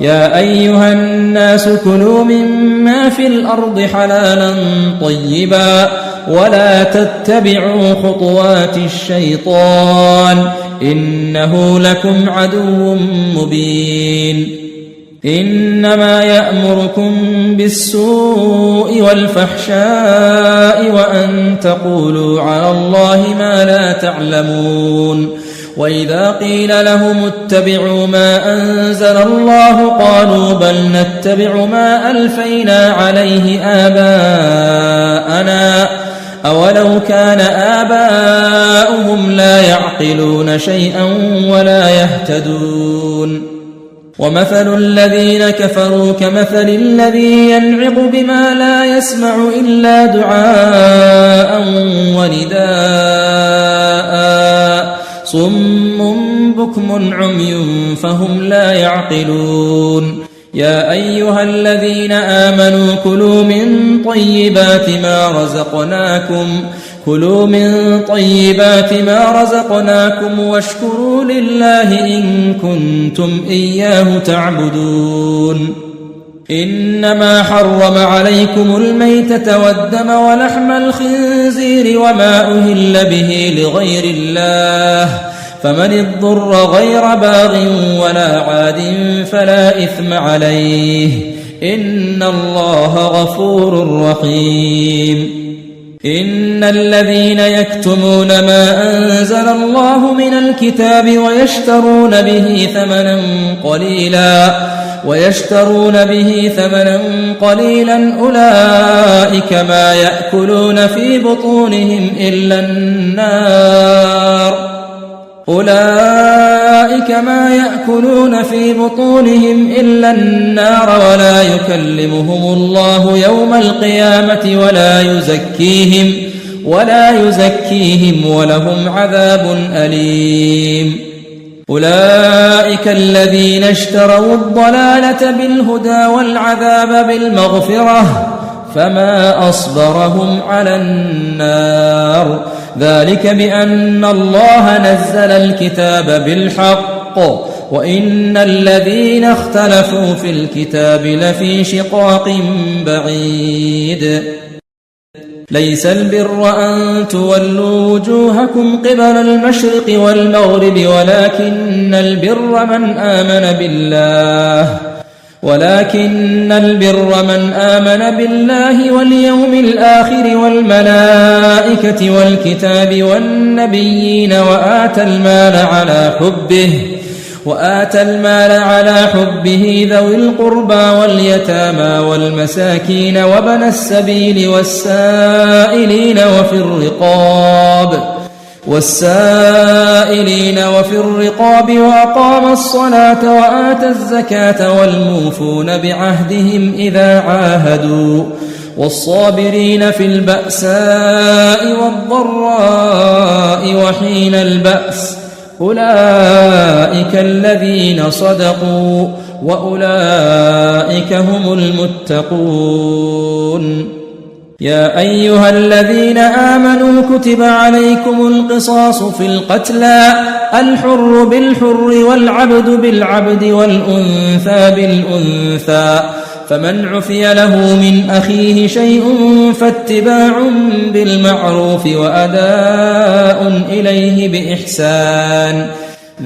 يا أيها الناس كلوا مما في الأرض حلالا طيبا ولا تتبعوا خطوات الشيطان إنه لكم عدو مبين إنما يأمركم بالسوء والفحشاء وأن تقولوا على الله ما لا تعلمون وإذا قيل لهم اتبعوا ما أنزل الله قالوا بل نتبع ما ألفينا عليه آباءنا أولو كان آباؤهم لا يعقلون شيئا ولا يهتدون ومثل الذين كفروا كمثل الذي ينعق بما لا يسمع إلا دعاء ونداء صم بكم عمي فهم لا يعقلون يا أيها الذين آمنوا كلوا من طيبات ما رزقناكم واشكروا لله إن كنتم إياه تعبدون إنما حرم عليكم الميتة والدم ولحم الخنزير وما أهل به لغير الله فمن اضطر غير باغ ولا عاد فلا إثم عليه إن الله غفور رحيم إن الذين يكتمون ما أنزل الله من الكتاب ويشترون به ثمنا قليلا أولئك ما يأكلون في بطونهم إلا النار ولا يكلمهم الله يوم القيامة ولا يزكيهم ولهم عذاب أليم أولئك الذين اشتروا الضلالة بالهدى والعذاب بالمغفرة فما أصبرهم على النار ذلك بأن الله نزل الكتاب بالحق وإن الذين اختلفوا في الكتاب لفي شقاق بعيد ليس البر أن تولوا وجوهكم قبل المشرق والمغرب ولكن البر من آمن بالله واليوم الآخر والملائكة والكتاب والنبيين وآتى المال على حبه ذوي القربى واليتامى والمساكين وابن السبيل والسائلين وفي الرقاب وأقام الصلاة وآتى الزكاة والموفون بعهدهم إذا عاهدوا والصابرين في البأساء والضراء وحين البأس أولئك الذين صدقوا وأولئك هم المتقون يا أيها الذين آمنوا كتب عليكم القصاص في القتلى الحر بالحر والعبد بالعبد والأنثى بالأنثى فمن عفي له من أخيه شيء فاتباع بالمعروف وأداء إليه بإحسان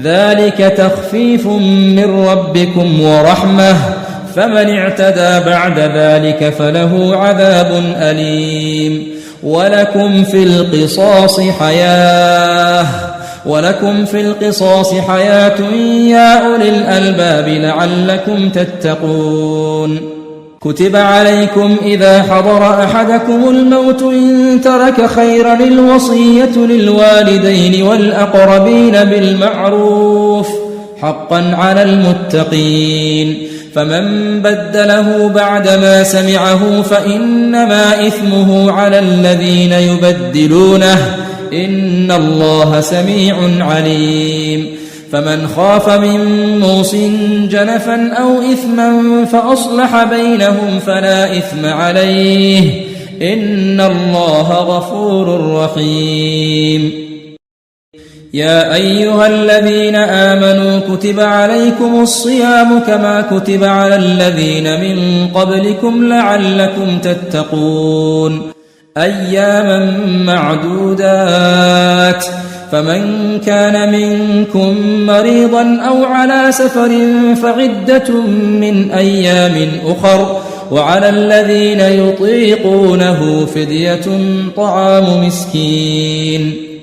ذلك تخفيف من ربكم ورحمة فمن اعتدى بعد ذلك فله عذاب أليم ولكم في القصاص حياة يا أولي الألباب لعلكم تتقون كتب عليكم إذا حضر أحدكم الموت إن ترك خيرا الوصية للوالدين والأقربين بالمعروف حقا على المتقين فمن بدله بعدما سمعه فإنما إثمه على الذين يبدلونه إن الله سميع عليم فمن خاف من موص جنفا أو إثما فأصلح بينهم فلا إثم عليه إن الله غفور رحيم يا أيها الذين آمنوا كتب عليكم الصيام كما كتب على الذين من قبلكم لعلكم تتقون أياما معدودات فمن كان منكم مريضا أو على سفر فعدة من أيام أخر وعلى الذين يطيقونه فدية طعام مسكين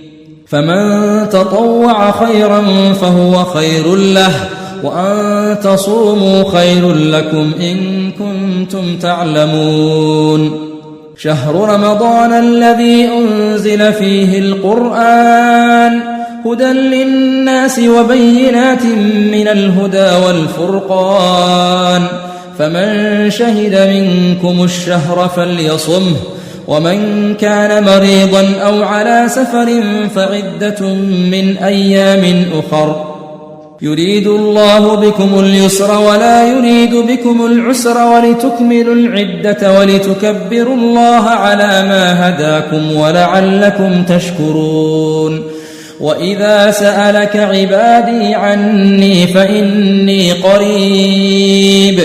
فمن تطوع خيرا فهو خير له وأن تصوموا خير لكم إن كنتم تعلمون شهر رمضان الذي أنزل فيه القرآن هدى للناس وبينات من الهدى والفرقان فمن شهد منكم الشهر فليصمه ومن كان مريضا أو على سفر فعدة من أيام أخر يريد الله بكم اليسر ولا يريد بكم العسر ولتكملوا العدة ولتكبروا الله على ما هداكم ولعلكم تشكرون وإذا سألك عبادي عني فإني قريب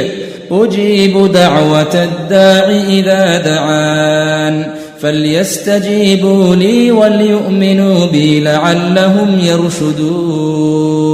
أجيب دعوة الداع إذا دعان فليستجيبوا لي وليؤمنوا بي لعلهم يرشدون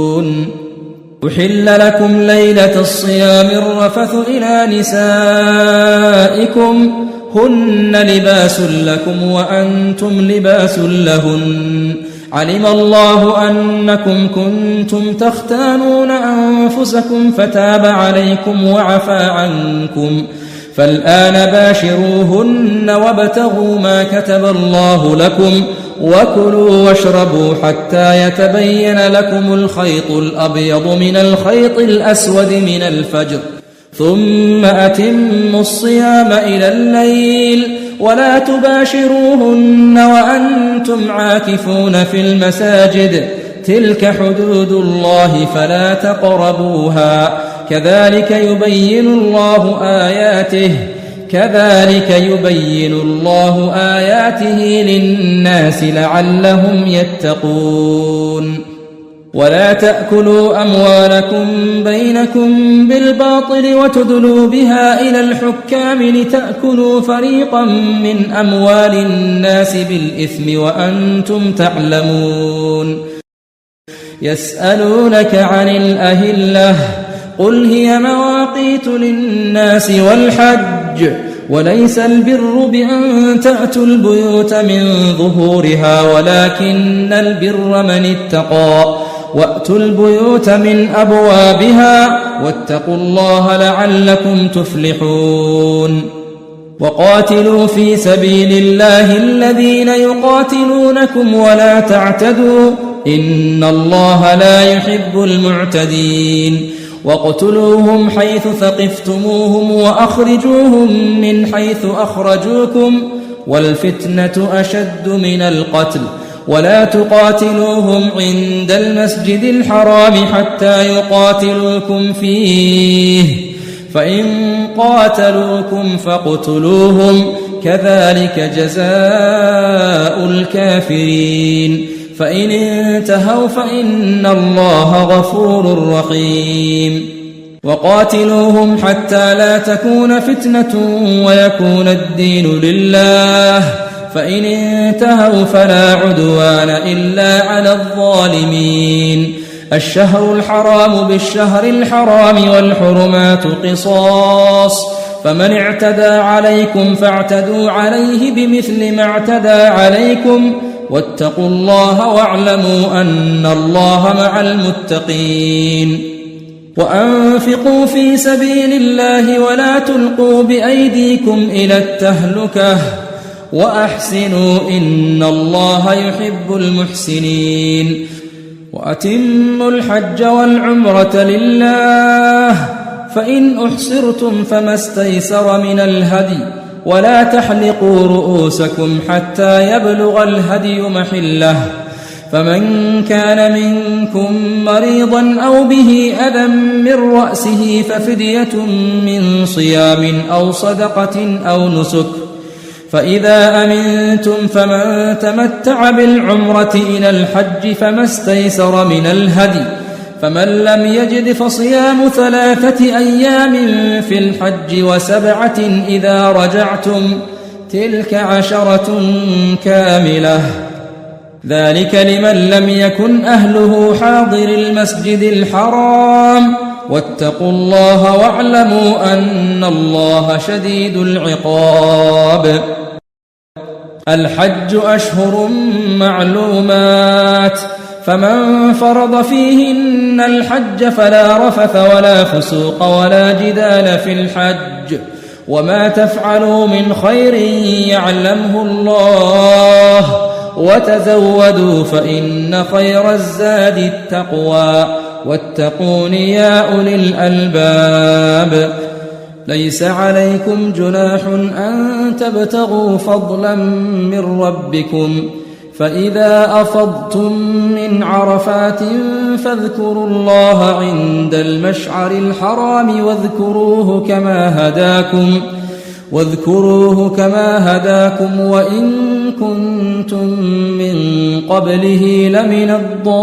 أحل لكم ليلة الصيام الرفث إلى نسائكم هن لباس لكم وأنتم لباس لهن علم الله أنكم كنتم تختانون أنفسكم فتاب عليكم وعفى عنكم فالآن باشروهن وابتغوا ما كتب الله لكم وكلوا واشربوا حتى يتبين لكم الخيط الأبيض من الخيط الأسود من الفجر ثم أتموا الصيام إلى الليل ولا تباشروهن وأنتم عاكفون في المساجد تلك حدود الله فلا تقربوها كذلك يبين الله آياته للناس لعلهم يتقون ولا تأكلوا أموالكم بينكم بالباطل وتدلوا بها إلى الحكام لتأكلوا فريقا من أموال الناس بالإثم وأنتم تعلمون يسألونك عن الأهلة قل هي مواقيت للناس والحج وليس البر بأن تأتوا البيوت من ظهورها ولكن البر من اتقى وأتوا البيوت من أبوابها واتقوا الله لعلكم تفلحون وقاتلوا في سبيل الله الذين يقاتلونكم ولا تعتدوا إن الله لا يحب المعتدين واقتلوهم حيث ثقفتموهم وأخرجوهم من حيث أخرجوكم والفتنة أشد من القتل ولا تقاتلوهم عند المسجد الحرام حتى يقاتلوكم فيه فإن قاتلوكم فاقتلوهم كذلك جزاء الكافرين فإن انتهوا فإن الله غفور رحيم وقاتلوهم حتى لا تكون فتنة ويكون الدين لله فإن انتهوا فلا عدوان إلا على الظالمين الشهر الحرام بالشهر الحرام والحرمات قصاص فمن اعتدى عليكم فاعتدوا عليه بمثل ما اعتدى عليكم واتقوا الله واعلموا أن الله مع المتقين وأنفقوا في سبيل الله ولا تلقوا بأيديكم إلى التهلكة وأحسنوا إن الله يحب المحسنين وأتموا الحج والعمرة لله فإن أحصرتم فما استيسر من الهدي ولا تحلقوا رؤوسكم حتى يبلغ الهدي محله فمن كان منكم مريضا أو به أذى من رأسه ففدية من صيام أو صدقة أو نسك فإذا أمنتم فمن تمتع بالعمرة إلى الحج فما استيسر من الهدي فمن لم يجد فصيام 3 أيام في الحج و7 إذا رجعتم تلك 10 كاملة ذلك لمن لم يكن أهله حاضر المسجد الحرام واتقوا الله واعلموا أن الله شديد العقاب الحج أشهر معلومات فمن فرض فيهن الحج فلا رفث ولا فسوق ولا جدال في الحج وما تفعلوا من خير يعلمه الله وتزودوا فإن خير الزاد التقوى واتقون يا أولي الألباب ليس عليكم جناح أن تبتغوا فضلا من ربكم فإذا أفضتم من عرفات فاذكروا الله عند المشعر الحرام واذكروه كما هداكم وإن كنتم من قبله لمن الضالين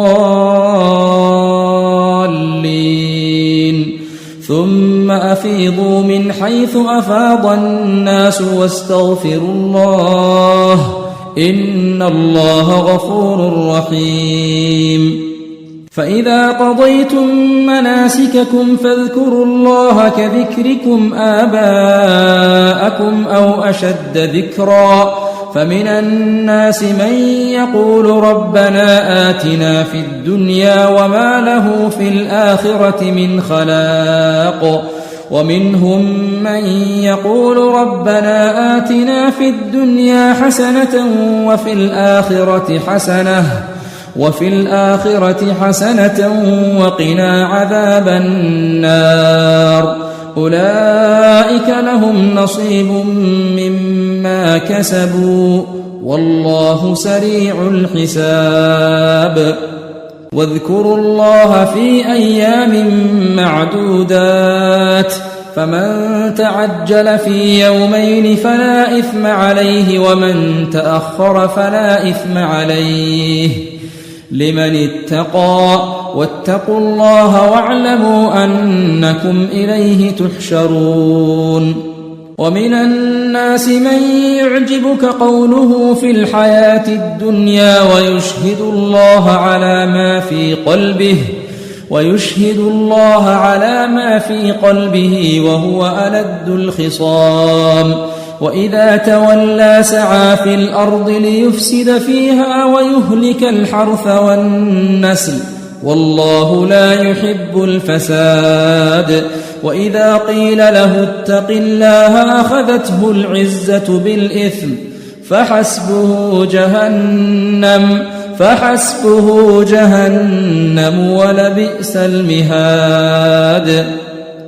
ثم أفيضوا من حيث أفاض الناس واستغفروا الله إن الله غفور رحيم فإذا قضيتم مناسككم فاذكروا الله كذكركم آباءكم أو أشد ذكرا فمن الناس من يقول ربنا آتنا في الدنيا وما له في الآخرة من خلاق ومنهم من يقول ربنا آتنا في الدنيا حسنة وفي الآخرة حسنة وقنا عذاب النار أولئك لهم نصيب مما كسبوا والله سريع الحساب واذكروا الله في أيام معدودات فمن تعجل في يومين فلا إثم عليه ومن تأخر فلا إثم عليه لمن اتقى واتقوا الله واعلموا أنكم إليه تحشرون ومن الناس من يعجبك قوله في الحياة الدنيا ويشهد الله على ما في قلبه وهو ألد الخصام وإذا تولى سعى في الأرض ليفسد فيها ويهلك الحرث والنسل والله لا يحب الفساد وإذا قيل له اتق الله أخذته العزة بالإثم فحسبه جهنم ولبئس المهاد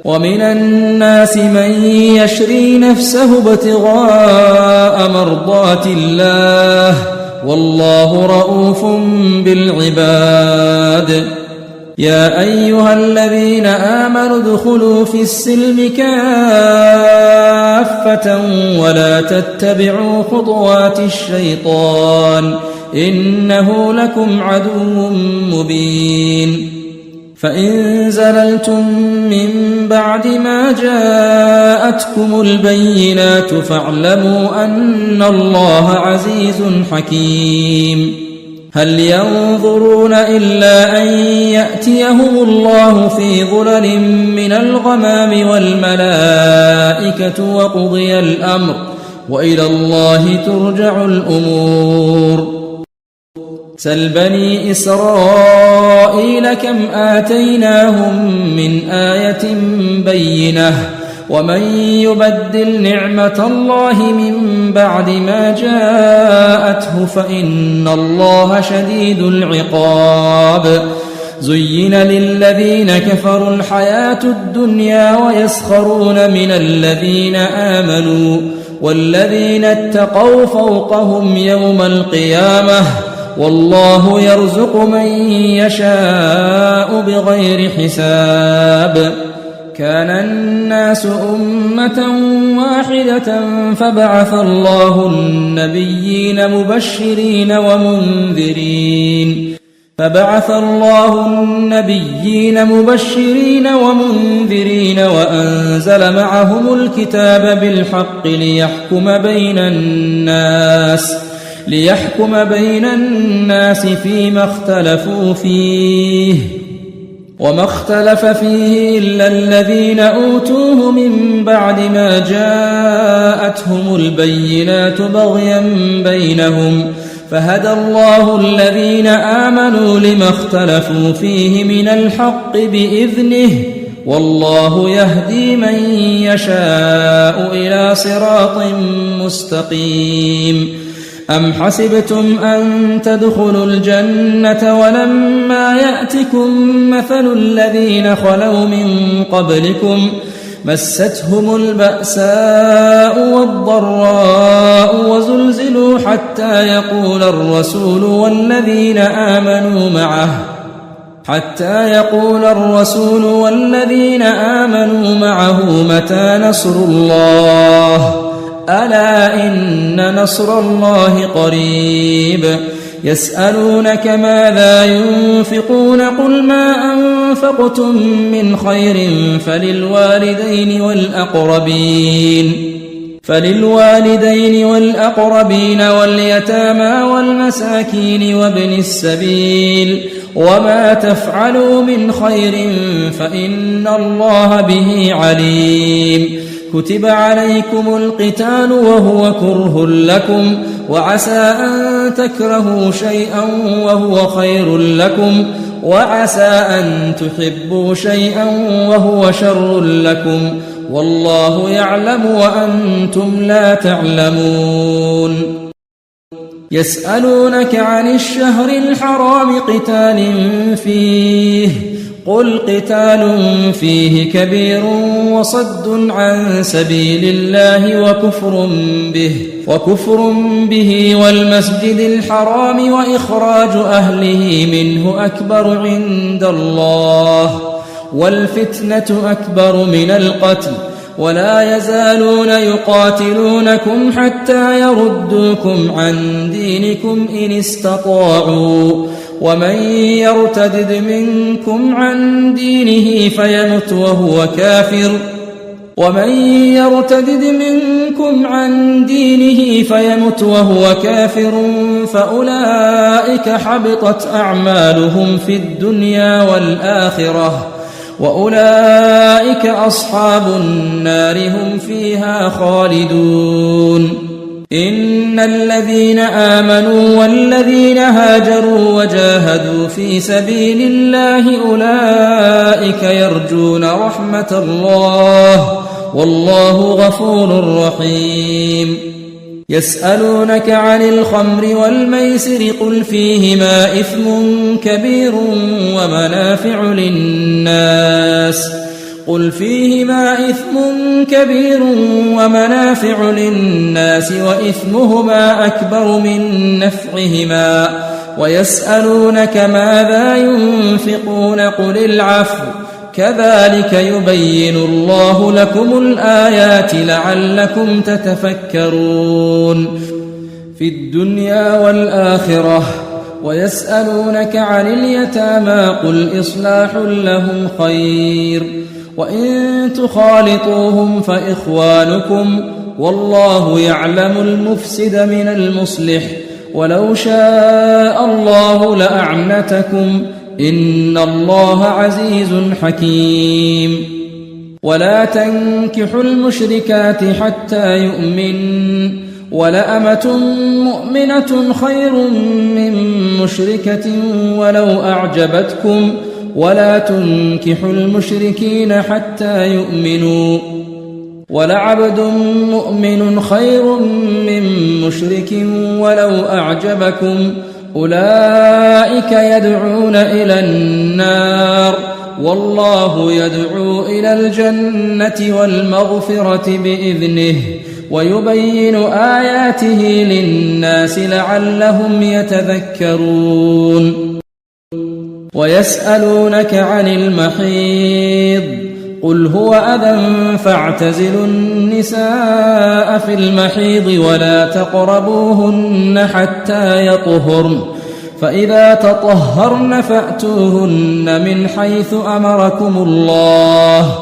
ومن الناس من يشري نفسه ابتغاء مرضات الله والله رؤوف بالعباد يا أيها الذين آمنوا ادخلوا في السلم كافة ولا تتبعوا خطوات الشيطان إنه لكم عدو مبين فإن زللتم من بعد ما جاءتكم البينات فاعلموا أن الله عزيز حكيم هل ينظرون إلا أن يأتيهم الله في ظلل من الغمام والملائكة وقضي الأمر وإلى الله ترجع الأمور سل بني إسرائيل كم آتيناهم من آية بينة ومن يبدل نعمة الله من بعد ما جاءته فإن الله شديد العقاب زين للذين كفروا الحياة الدنيا ويسخرون من الذين آمنوا والذين اتقوا فوقهم يوم القيامة والله يرزق من يشاء بغير حساب كان الناس أمة واحدة فبعث الله النبيين مبشرين ومنذرين وأنزل معهم الكتاب بالحق ليحكم بين الناس فيما اختلفوا فيه وما اختلف فيه إلا الذين أوتوه من بعد ما جاءتهم البينات بغيا بينهم فهدى الله الذين آمنوا لما اختلفوا فيه من الحق بإذنه والله يهدي من يشاء إلى صراط مستقيم أم حسبتم أن تدخلوا الجنة ولما يأتكم مثل الذين خلوا من قبلكم مستهم البأساء والضراء وزلزلوا حتى حتى يقول الرسول والذين آمنوا معه متى نصر الله ألا إن نصر الله قريب يسألونك ماذا ينفقون قل ما أنفقتم من خير فللوالدين والأقربين واليتامى والمساكين وابن السبيل وما تفعلوا من خير فإن الله به عليم كتب عليكم القتال وهو كره لكم وعسى أن تكرهوا شيئا وهو خير لكم وعسى أن تحبوا شيئا وهو شر لكم والله يعلم وأنتم لا تعلمون يسألونك عن الشهر الحرام قتال فيه قل قتال فيه كبير وصد عن سبيل الله وكفر به والمسجد الحرام وإخراج أهله منه أكبر عند الله والفتنة أكبر من القتل ولا يزالون يقاتلونكم حتى يردوكم عن دينكم إن استطاعوا ومن يرتد منكم عن دينه فيمت وهو كافر فأولئك حبطت أعمالهم في الدنيا والآخرة وأولئك أصحاب النار هم فيها خالدون إن الذين آمنوا والذين هاجروا وجاهدوا في سبيل الله أولئك يرجون رحمة الله والله غفور رحيم يسألونك عن الخمر والميسر قل فيهما إثم كبير ومنافع للناس وإثمهما أكبر من نفعهما ويسألونك ماذا ينفقون قل العفو كذلك يبين الله لكم الآيات لعلكم تتفكرون في الدنيا والآخرة ويسألونك عن اليتامى قل إصلاح لهم خير وإن تخالطوهم فإخوانكم والله يعلم المفسد من المصلح ولو شاء الله لأعنتكم إن الله عزيز حكيم ولا تنكحوا المشركات حتى يؤمن ولأمة مؤمنة خير من مشركة ولو أعجبتكم ولا تنكحوا المشركين حتى يؤمنوا ولعبد مؤمن خير من مشرك ولو أعجبكم أولئك يدعون إلى النار والله يدعو إلى الجنة والمغفرة بإذنه ويبين آياته للناس لعلهم يتذكرون ويسألونك عن المحيض قل هو أذى فاعتزلوا النساء في المحيض ولا تقربوهن حتى يطهرن فإذا تطهرن فأتوهن من حيث أمركم الله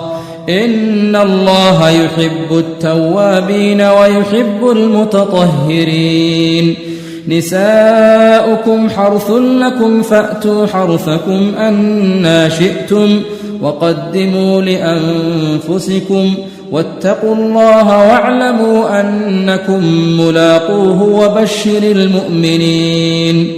إن الله يحب التوابين ويحب المتطهرين نساؤكم حرث لكم فأتوا حرثكم أنى شئتم وقدموا لأنفسكم واتقوا الله واعلموا أنكم ملاقوه وبشر المؤمنين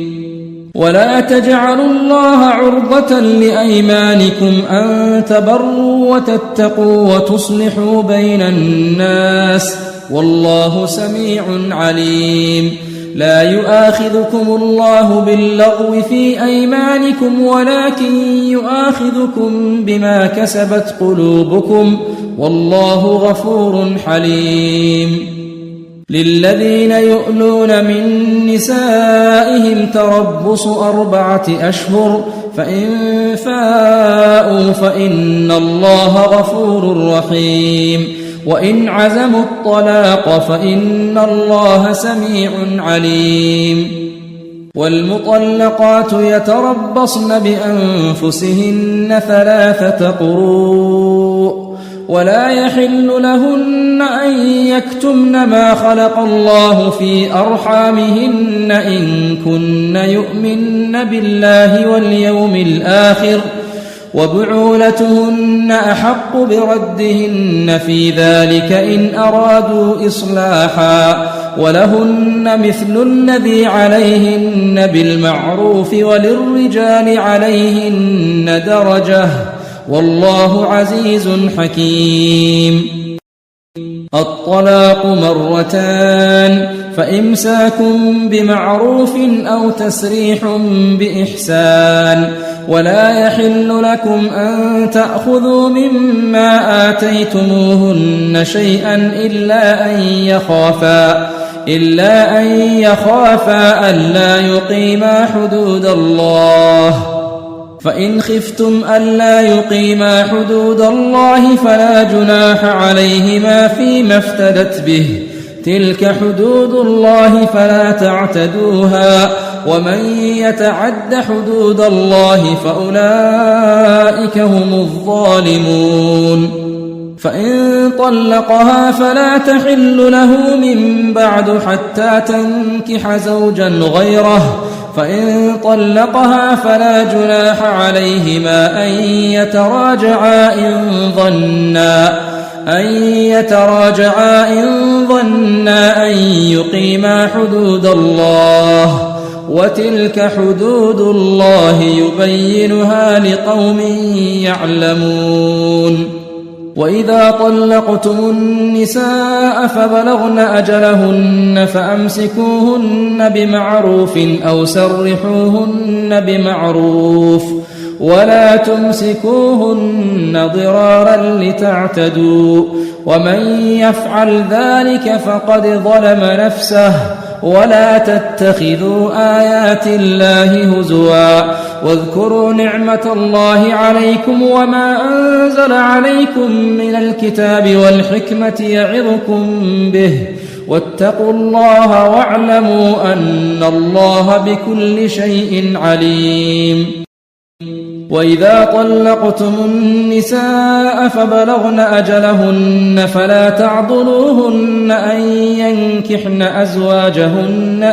ولا تجعلوا الله عرضة لأيمانكم أن تبروا وتتقوا وتصلحوا بين الناس والله سميع عليم لا يؤاخذكم الله باللغو في أيمانكم ولكن يؤاخذكم بما كسبت قلوبكم والله غفور حليم للذين يؤلون من نسائهم تربص 4 أشهر فإن فاءوا فإن الله غفور رحيم وإن عزموا الطلاق فإن الله سميع عليم والمطلقات يتربصن بأنفسهن 3 قروء ولا يحل لهن أن يكتمن ما خلق الله في أرحامهن إن كن يؤمن بالله واليوم الآخر وبعولتهن أحق بردهن في ذلك إن أرادوا إصلاحا ولهن مثل الذي عليهن بالمعروف وللرجال عليهن درجة والله عزيز حكيم. الطلاق 2 فإمساك بمعروف أو تسريح بإحسان ولا يحل لكم أن تأخذوا مما آتيتموهن شيئا إلا أن يخافا ألا يقيما حدود الله فإن خفتم ألا يقيما حدود الله فلا جناح عليهما فيما افتدت به تلك حدود الله فلا تعتدوها ومن يتعد حدود الله فأولئك هم الظالمون. فإن طلقها فلا تحل له من بعد حتى تنكح زوجا غيره فإن طلقها فلا جناح عليهما أن يتراجعا إن ظنا أن يقيما حدود الله وتلك حدود الله يبينها لقوم يعلمون. وإذا طلقتم النساء فبلغن أجلهن فأمسكوهن بمعروف أو سرحوهن بمعروف ولا تمسكوهن ضرارا لتعتدوا ومن يفعل ذلك فقد ظلم نفسه ولا تتخذوا آيات الله هزوا واذكروا نعمة الله عليكم وما أنزل عليكم من الكتاب والحكمة يعظكم به واتقوا الله واعلموا أن الله بكل شيء عليم. وإذا طلقتم النساء فبلغن أجلهن فلا تعضلوهن أن ينكحن أزواجهن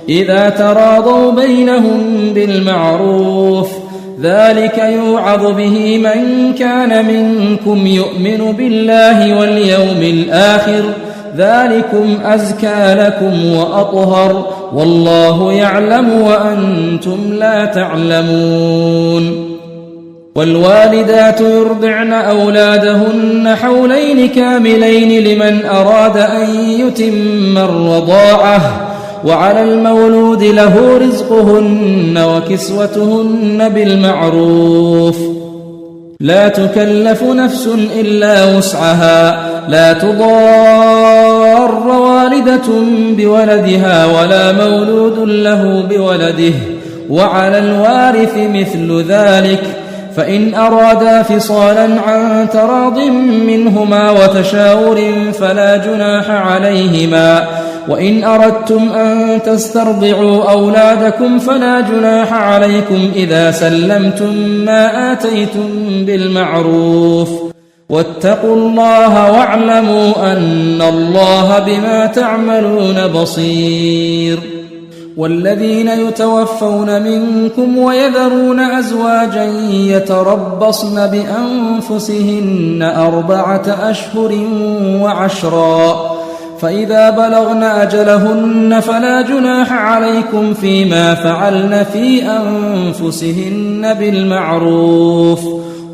إذا تراضوا بينهم بالمعروف ذلك يوعظ به من كان منكم يؤمن بالله واليوم الآخر ذلكم أزكى لكم وأطهر والله يعلم وأنتم لا تعلمون. والوالدات يرضعن أولادهن حولين كاملين لمن أراد أن يتم الرضاعة وعلى المولود له رزقهن وكسوتهن بالمعروف لا تكلف نفس إلا وسعها لا تضار والدة بولدها ولا مولود له بولده وعلى الوارث مثل ذلك فإن أرادا فصالا عن تراض منهما وتشاور فلا جناح عليهما وإن أردتم أن تسترضعوا أولادكم فلا جناح عليكم إذا سلمتم ما آتيتم بالمعروف واتقوا الله واعلموا أن الله بما تعملون بصير. والذين يتوفون منكم ويذرون أزواجا يتربصن بأنفسهن 4 أشهر وعشرا فإذا بلغن أجلهن فلا جناح عليكم فيما فعلن في أنفسهن بالمعروف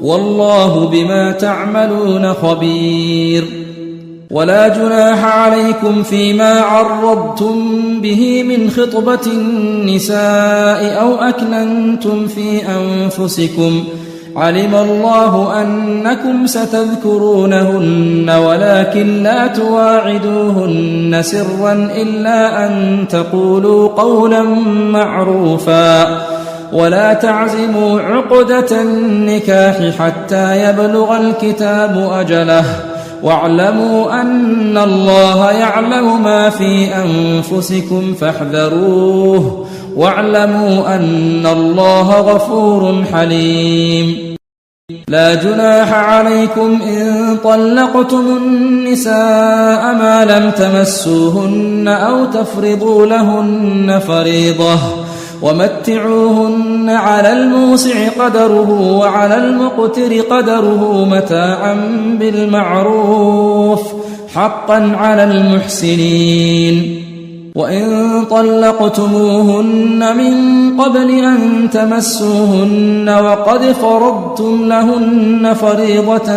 والله بما تعملون خبير. ولا جناح عليكم فيما عرضتم به من خطبة النساء أو أكننتم في أنفسكم علم الله أنكم ستذكرونهن ولكن لا تواعدوهن سرا إلا أن تقولوا قولا معروفا ولا تعزموا عقدة النكاح حتى يبلغ الكتاب أجله واعلموا أن الله يعلم ما في أنفسكم فاحذروه واعلموا أن الله غفور حليم لا جناح عليكم إن طلقتم النساء ما لم تمسوهن أو تفرضوا لهن فريضة ومتعوهن على الموسع قدره وعلى المقتر قدره متاعا بالمعروف حقا على المحسنين وإن طلقتموهن من قبل أن تمسوهن وقد فرضتم لهن فريضة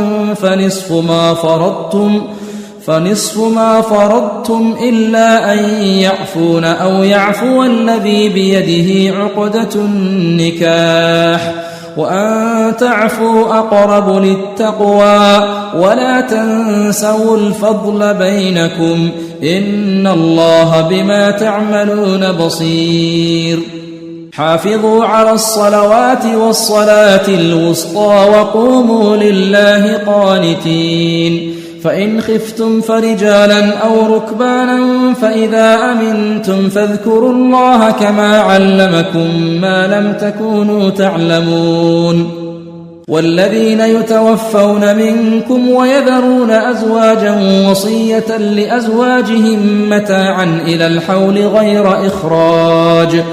فنصف ما فرضتم إلا أن يعفون أو يعفو الذي بيده عقدة النكاح وأن تعفوا أقرب للتقوى ولا تنسوا الفضل بينكم إن الله بما تعملون بصير حافظوا على الصلوات والصلاة الوسطى وقوموا لله قانتين فإن خفتم فرجالا أو ركبانا فإذا أمنتم فاذكروا الله كما علمكم ما لم تكونوا تعلمون والذين يتوفون منكم ويذرون أزواجا وصية لأزواجهم متاعا إلى الحول غير إخراج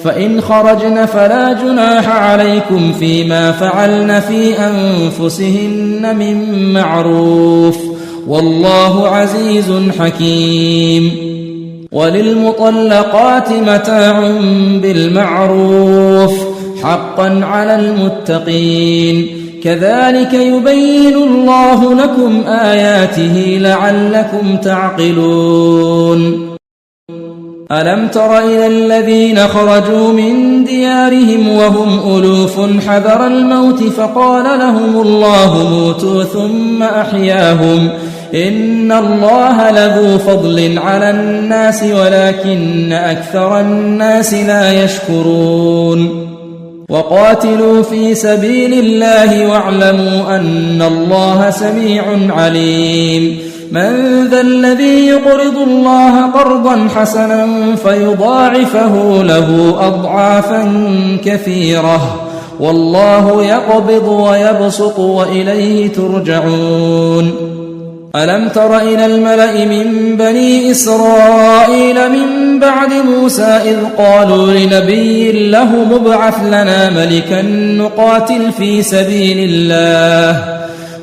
فإن خرجن فلا جناح عليكم فيما فعلن في أنفسهن من معروف والله عزيز حكيم وللمطلقات متاع بالمعروف حقا على المتقين كذلك يبين الله لكم آياته لعلكم تعقلون ألم تر إلى الذين خرجوا من ديارهم وهم ألوف حذر الموت فقال لهم الله موتوا ثم أحياهم إن الله لذو فضل على الناس ولكن أكثر الناس لا يشكرون وقاتلوا في سبيل الله واعلموا أن الله سميع عليم من ذا الذي يقرض الله قرضا حسنا فيضاعفه له أضعافا كثيرة والله يقبض ويبسط وإليه ترجعون ألم تر إلى الملأ من بني إسرائيل من بعد موسى إذ قالوا لنبي له مبعث لنا ملكا نقاتل في سبيل الله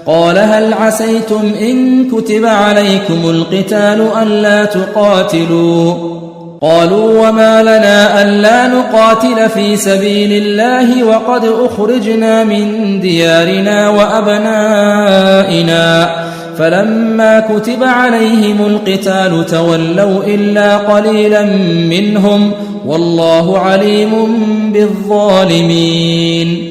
قال هل عسيتم إن كتب عليكم القتال ألا تقاتلوا قالوا وما لنا ألا نقاتل في سبيل الله وقد أخرجنا من ديارنا وأبنائنا فلما كتب عليهم القتال تولوا إلا قليلا منهم والله عليم بالظالمين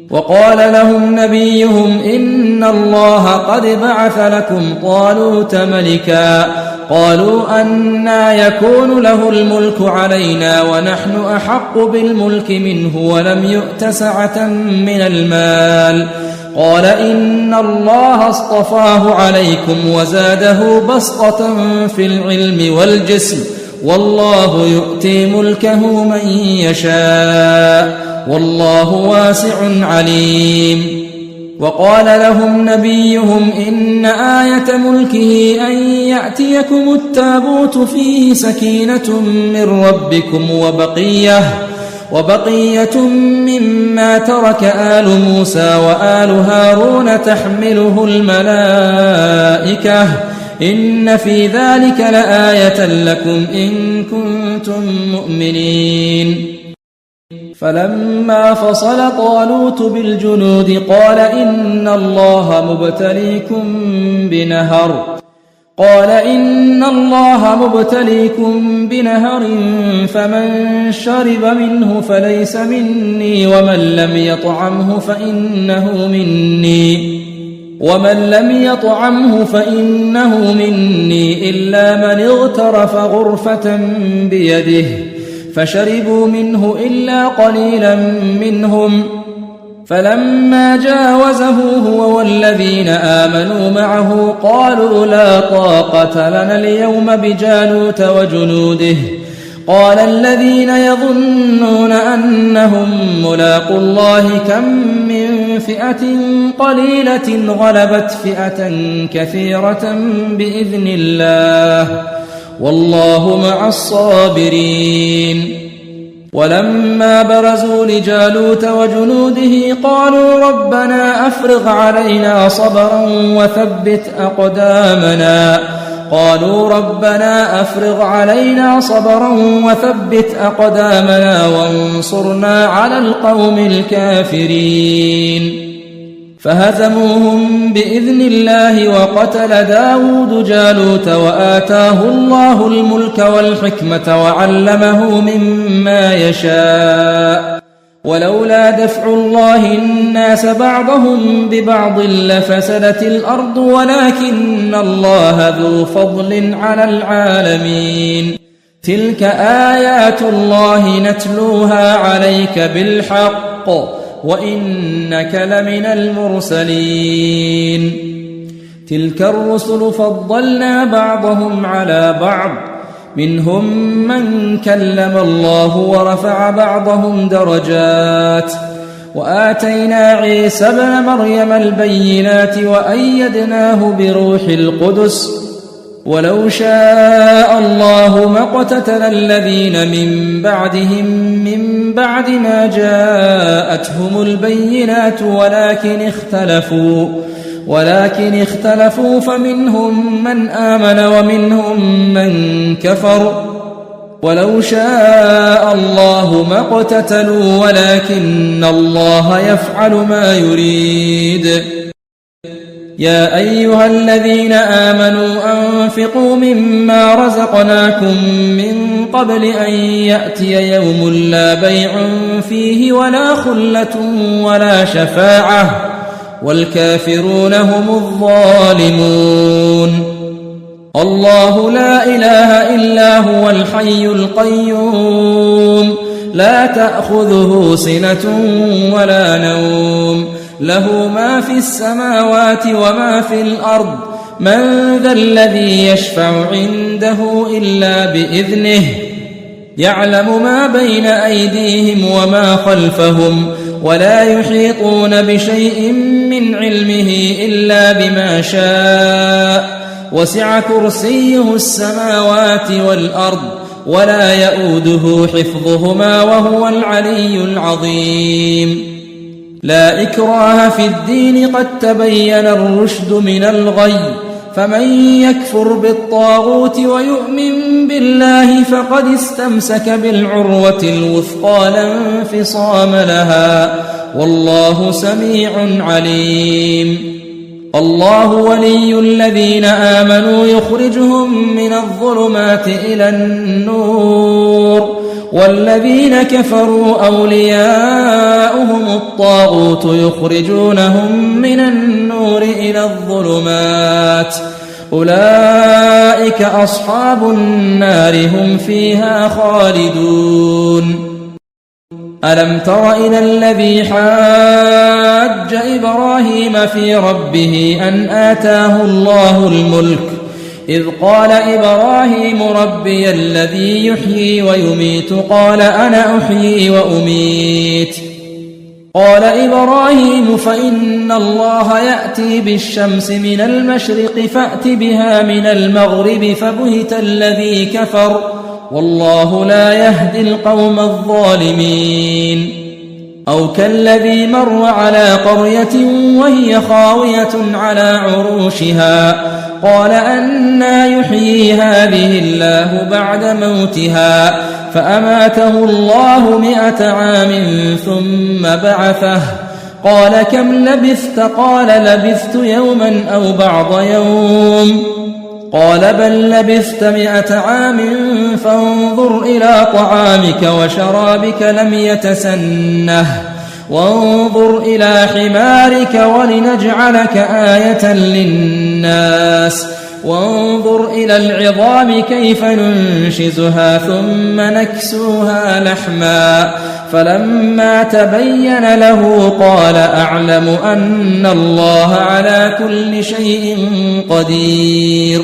وقال لهم نبيهم إن الله قد بعث لكم طالوت ملكا قالوا أنى يكون له الملك علينا ونحن أحق بالملك منه ولم يؤت سعة من المال قال إن الله اصطفاه عليكم وزاده بسطة في العلم والجسم والله يؤتي ملكه من يشاء والله واسع عليم وقال لهم نبيهم إن آية ملكه أن يأتيكم التابوت فيه سكينة من ربكم وبقية مما ترك آل موسى وآل هارون تحمله الملائكة إن في ذلك لآية لكم إن كنتم مؤمنين فلما فصل طالوت بالجنود قال إن الله مبتليكم بنهر قال إن الله مبتليكم بنهر فمن شرب منه فليس مني ومن لم يطعمه فإنه مني إلا من اغترف غرفة بيده فشربوا منه إلا قليلا منهم فلما جاوزه هو والذين آمنوا معه قالوا لا طاقة لنا اليوم بجالوت وجنوده قال الذين يظنون أنهم ملاقو الله كم من فئة قليلة غلبت فئة كثيرة بإذن الله والله مع الصابرين ولما برزوا لجالوت وجنوده قالوا ربنا أفرغ علينا صبرا وثبت أقدامنا وانصرنا على القوم الكافرين فهزموهم بإذن الله وقتل داود جالوت وآتاه الله الملك والحكمة وعلمه مما يشاء ولولا دفع الله الناس بعضهم ببعض لفسدت الأرض ولكن الله ذو فضل على العالمين تلك آيات الله نتلوها عليك بالحق وإنك لمن المرسلين تلك الرسل فضلنا بعضهم على بعض منهم من كلم الله ورفع بعضهم درجات وآتينا عيسى ابن مريم البينات وأيدناه بروح القدس ولو شاء الله ما اقتتل الذين من بعدهم من بعد ما جاءتهم البينات ولكن اختلفوا فمنهم من آمن ومنهم من كفر ولو شاء الله ما اقتتلوا ولكن الله يفعل ما يريد يا أيها الذين آمنوا أنفقوا مما رزقناكم من قبل أن يأتي يوم لا بيع فيه ولا خلة ولا شفاعة والكافرون هم الظالمون الله لا إله إلا هو الحي القيوم لا تأخذه سنة ولا نوم له ما في السماوات وما في الأرض من ذا الذي يشفع عنده إلا بإذنه يعلم ما بين أيديهم وما خلفهم ولا يحيطون بشيء من علمه إلا بما شاء وسع كرسيه السماوات والأرض ولا يؤوده حفظهما وهو العلي العظيم لا إكراه في الدين قد تبين الرشد من الغي فمن يكفر بالطاغوت ويؤمن بالله فقد استمسك بالعروة الوثقى لا انفصام لها والله سميع عليم الله ولي الذين آمنوا يخرجهم من الظلمات إلى النور والذين كفروا أولياؤهم الطاغوت يخرجونهم من النور إلى الظلمات أولئك أصحاب النار هم فيها خالدون ألم تر إلى الذي حاج إبراهيم في ربه أن آتاه الله الملك إذ قال إبراهيم ربي الذي يحيي ويميت قال أنا أحيي وأميت قال إبراهيم فإن الله يأتي بالشمس من المشرق فأت بها من المغرب فبهت الذي كفر والله لا يهدي القوم الظالمين أو كالذي مر على قرية وهي خاوية على عروشها قال أنى يحيي هذه الله بعد موتها فأماته الله 100 عام ثم بعثه قال كم لبثت قال لبثت يوما أو بعض يوم قال بل لبثت 100 عام فانظر إلى طعامك وشرابك لم يتسنه وانظر إلى حمارك ولنجعلك آية للناس وانظر إلى العظام كيف ننشزها ثم نكسوها لحما فلما تبين له قال أعلم أن الله على كل شيء قدير.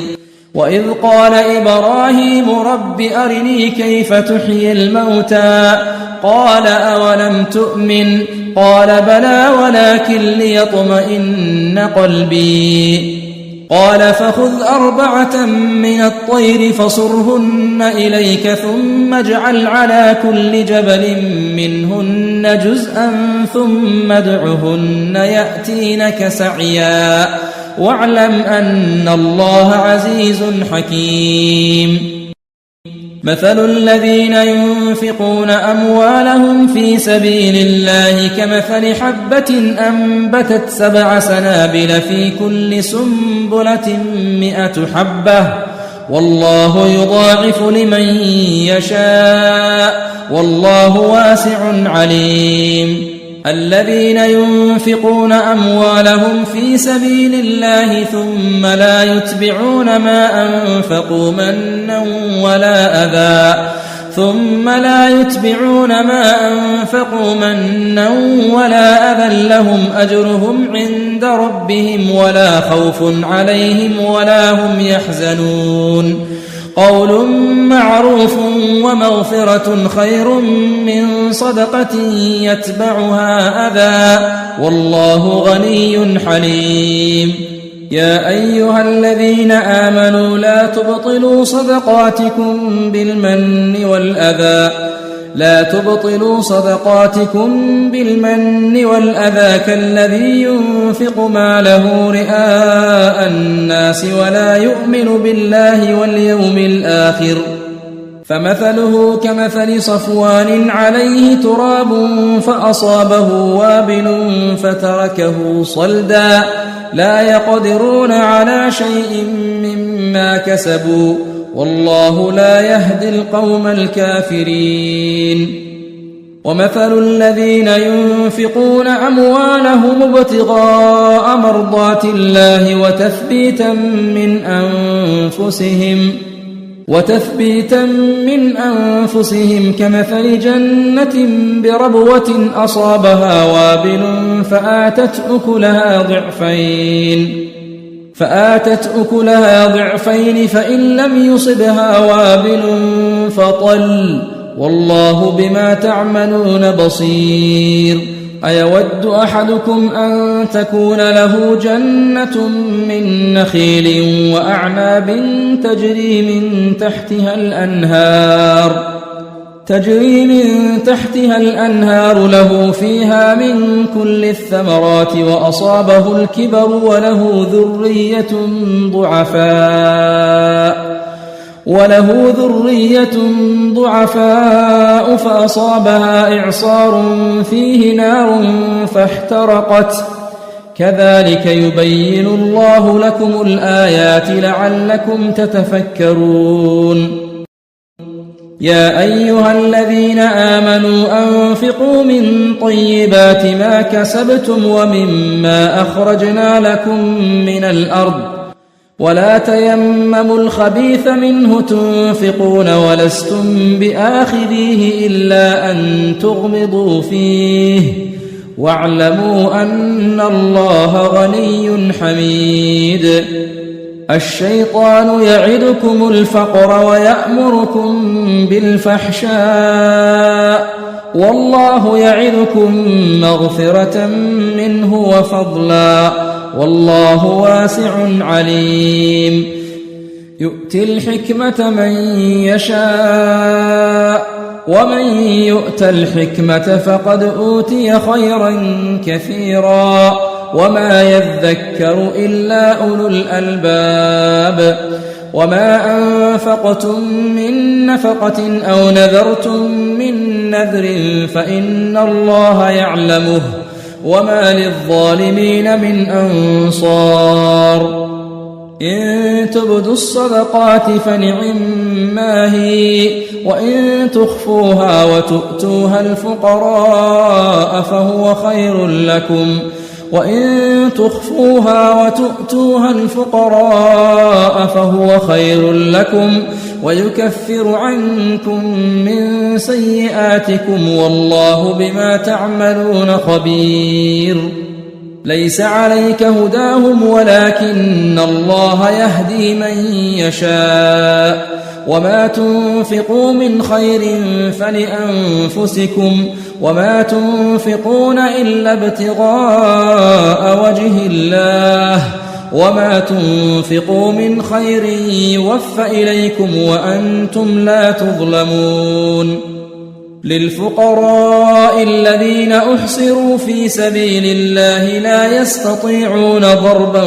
وإذ قال إبراهيم رب أرني كيف تحيي الموتى قال أولم تؤمن قال بلى ولكن ليطمئن قلبي قال فخذ 4 من الطير فصرهن إليك ثم اجعل على كل جبل منهن جزءا ثم ادعهن يأتينك سعيا واعلم أن الله عزيز حكيم. مثل الذين ينفقون أموالهم في سبيل الله كمثل حبة أنبتت 7 سنابل في كل سنبلة 100 حبة والله يضاعف لمن يشاء والله واسع عليم. الذين ينفقون أموالهم في سبيل الله ثم لا يتبعون ما أنفقوا منا ولا أذى لهم أجرهم عند ربهم ولا خوف عليهم ولا هم يحزنون. قول معروف ومغفرة خير من صدقة يتبعها أذى والله غني حليم. يا أيها الذين آمنوا لا تبطلوا صدقاتكم بالمن والأذى كالذي ينفق ماله رئاء الناس ولا يؤمن بالله واليوم الآخر فمثله كمثل صفوان عليه تراب فأصابه وابل فتركه صلدا لا يقدرون على شيء مما كسبوا والله لا يهدي القوم الكافرين. ومثل الذين ينفقون أموالهم ابتغاء مرضات الله وتثبيتا من أنفسهم كمثل جنة بربوة أصابها وابل فآتت أكلها ضعفين فإن لم يصبها وابل فطل والله بما تعملون بصير. أيود أحدكم أن تكون له جنة من نخيل وأعناب تجري من تحتها الأنهار له فيها من كل الثمرات وأصابه الكبر وله ذرية ضعفاء فأصابها إعصار فيه نار فاحترقت كذلك يبين الله لكم الآيات لعلكم تتفكرون. يا أيها الذين آمنوا أنفقوا من طيبات ما كسبتم ومما أخرجنا لكم من الأرض ولا تيمموا الخبيث منه تنفقون ولستم بآخذيه إلا أن تغمضوا فيه واعلموا أن الله غني حميد. الشيطان يعدكم الفقر ويأمركم بالفحشاء والله يعدكم مغفرة منه وفضلا والله واسع عليم. يؤتي الحكمة من يشاء ومن يؤت الحكمة فقد أوتي خيرا كثيرا وما يذكر إلا أولو الألباب. وما أنفقتم من نفقة أو نذرتم من نذر فإن الله يعلمه وما للظالمين من أنصار. إن تبدوا الصدقات فنعما هي، وإن تخفوها وتؤتوها الفقراء فهو خير لكم، ويكفر عنكم من سيئاتكم والله بما تعملون خبير. ليس عليك هداهم ولكن الله يهدي من يشاء، وما تنفقوا من خير فلأنفسكم، وما تنفقون إلا ابتغاء وجه الله، وما تنفقوا من خير يوفى إليكم وأنتم لا تظلمون. للفقراء الذين أحصروا في سبيل الله لا يستطيعون ضربا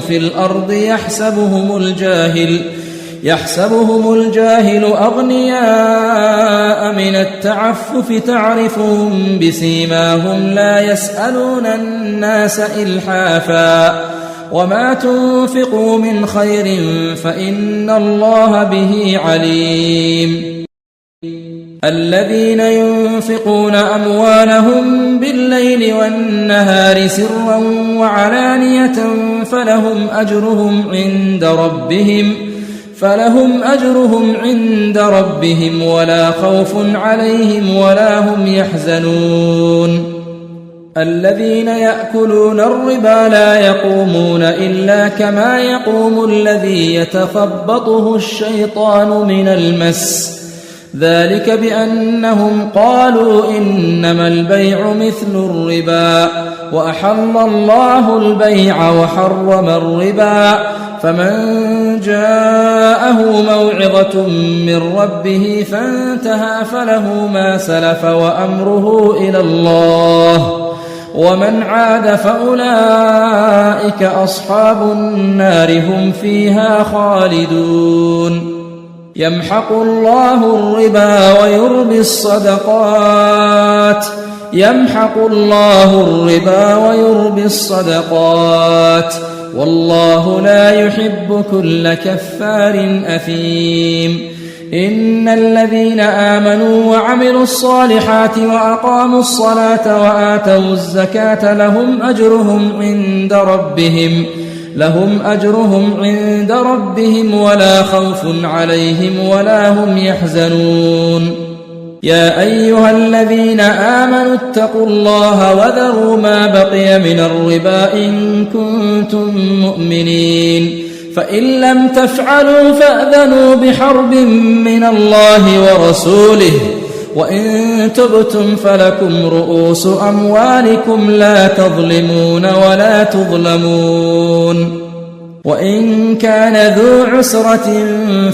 في الأرض يحسبهم الجاهل أغنياء من التعفف تعرفهم بسيماهم لا يسألون الناس إلحافا، وما تنفقوا من خير فإن الله به عليم. الذين ينفقون أموالهم بالليل والنهار سرا وعلانية فلهم أجرهم عند ربهم ولا خوف عليهم ولا هم يحزنون. الذين يأكلون الربا لا يقومون إلا كما يقوم الذي يتخبطه الشيطان من المس، ذلك بأنهم قالوا إنما البيع مثل الربا، وأحل الله البيع وحرم الربا، فمن جاءه موعظة من ربه فانتهى فله ما سلف وأمره إلى الله، ومن عاد فأولئك أصحاب النار هم فيها خالدون. يمحق الله الربا ويربي الصدقات والله لا يحب كل كفار أثيم. إن الذين آمنوا وعملوا الصالحات وأقاموا الصلاة وآتوا الزكاة لهم أجرهم عند ربهم ولا خوف عليهم ولا هم يحزنون. يا أيها الذين آمنوا اتقوا الله وذروا ما بقي من الربا إن كنتم مؤمنين، فإن لم تفعلوا فأذنوا بحرب من الله ورسوله، وإن تبتم فلكم رؤوس أموالكم لا تظلمون ولا تظلمون. وإن كان ذو عسرة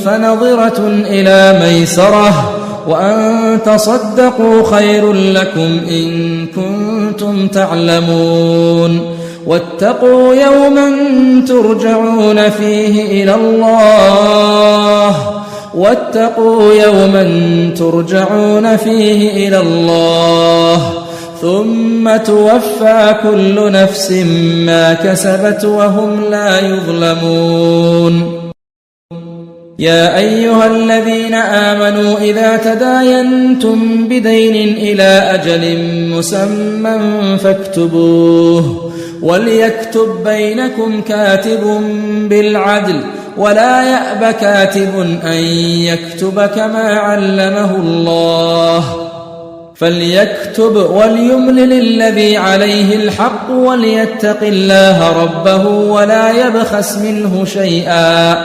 فنظرة إلى ميسرة، وأن تصدقوا خير لكم إن كنتم تعلمون. واتقوا يوما ترجعون فيه إلى الله ثم توفى كل نفس ما كسبت وهم لا يظلمون. يا أيها الذين آمنوا إذا تداينتم بدين إلى أجل مسمى فاكتبوه، وليكتب بينكم كاتب بالعدل، ولا يأب كاتب أن يكتب كما علمه الله، فليكتب وليملل الذي عليه الحق وليتق الله ربه ولا يبخس منه شيئا،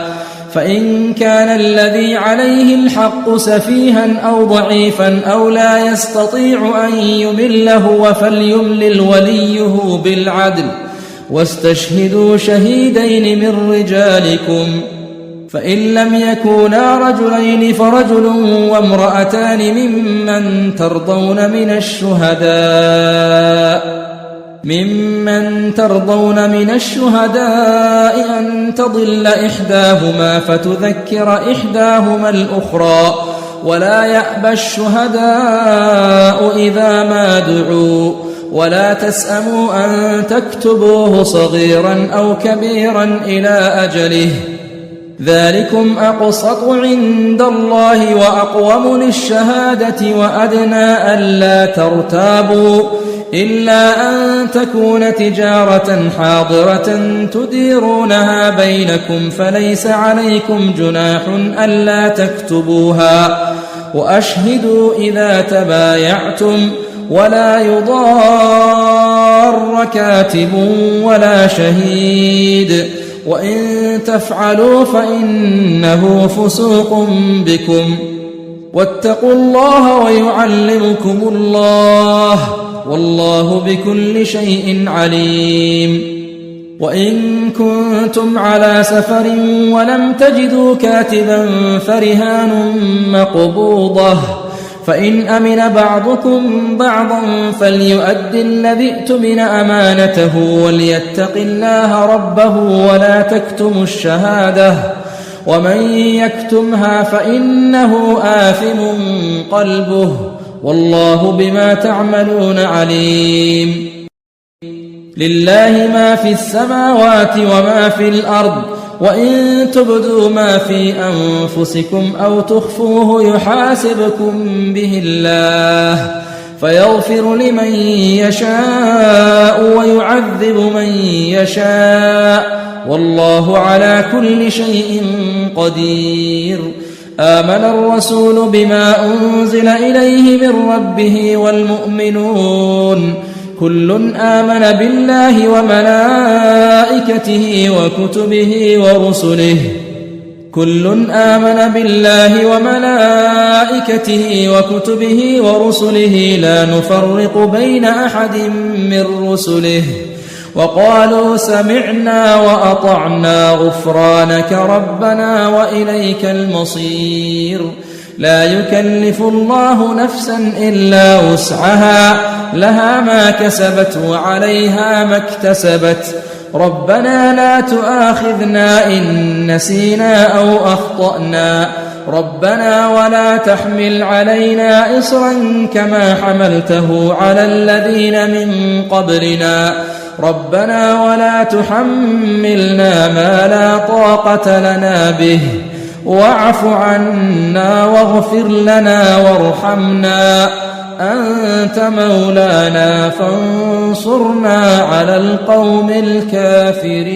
فإن كان الذي عليه الحق سفيها أو ضعيفا أو لا يستطيع أن يمل هو فليملل وليه بالعدل، واستشهدوا شهيدين من رجالكم، فإن لم يكونا رجلين فرجل وامرأتان ممن ترضون من الشهداء أن تضل إحداهما فتذكر إحداهما الأخرى، ولا يأبى الشهداء إذا ما دعوا، ولا تسأموا أن تكتبوه صغيرا أو كبيرا إلى أجله، ذلكم أقسط عند الله وأقوم للشهادة وأدنى ألا ترتابوا، إلا أن تكون تجارة حاضرة تديرونها بينكم فليس عليكم جناح ألا تكتبوها، وأشهدوا إذا تبايعتم، ولا يضار كاتب ولا شهيد، وإن تفعلوا فإنه فسوق بكم، واتقوا الله ويعلمكم الله، والله بكل شيء عليم. وإن كنتم على سفر ولم تجدوا كاتبا فرهان مقبوضة، فإن أمن بعضكم بعضا فليؤد الذي اؤتمن أمانته وليتق الله ربه ولا تكتموا الشهادة، ومن يكتمها فإنه آثم قلبه، والله بما تعملون عليم. لله ما في السماوات وما في الأرض، وإن تبدوا ما في أنفسكم أو تخفوه يحاسبكم به الله، فيغفر لمن يشاء ويعذب من يشاء، والله على كل شيء قدير. آمن الرسول بما أنزل إليه من ربه والمؤمنون كل آمن بالله وملائكته وكتبه ورسله لا نفرق بين أحد من رسله، وقالوا سمعنا وأطعنا غفرانك ربنا وإليك المصير. لا يكلف الله نفسا إلا وسعها، لها ما كسبت وعليها ما اكتسبت. ربنا لا تؤاخذنا إن نسينا أو أخطأنا، ربنا ولا تحمل علينا إصرا كما حملته على الذين من قبلنا، ربنا ولا تحملنا ما لا طاقة لنا به، واعف عنا واغفر لنا وارحمنا، أنت مولانا فانصرنا على القوم الكافرين.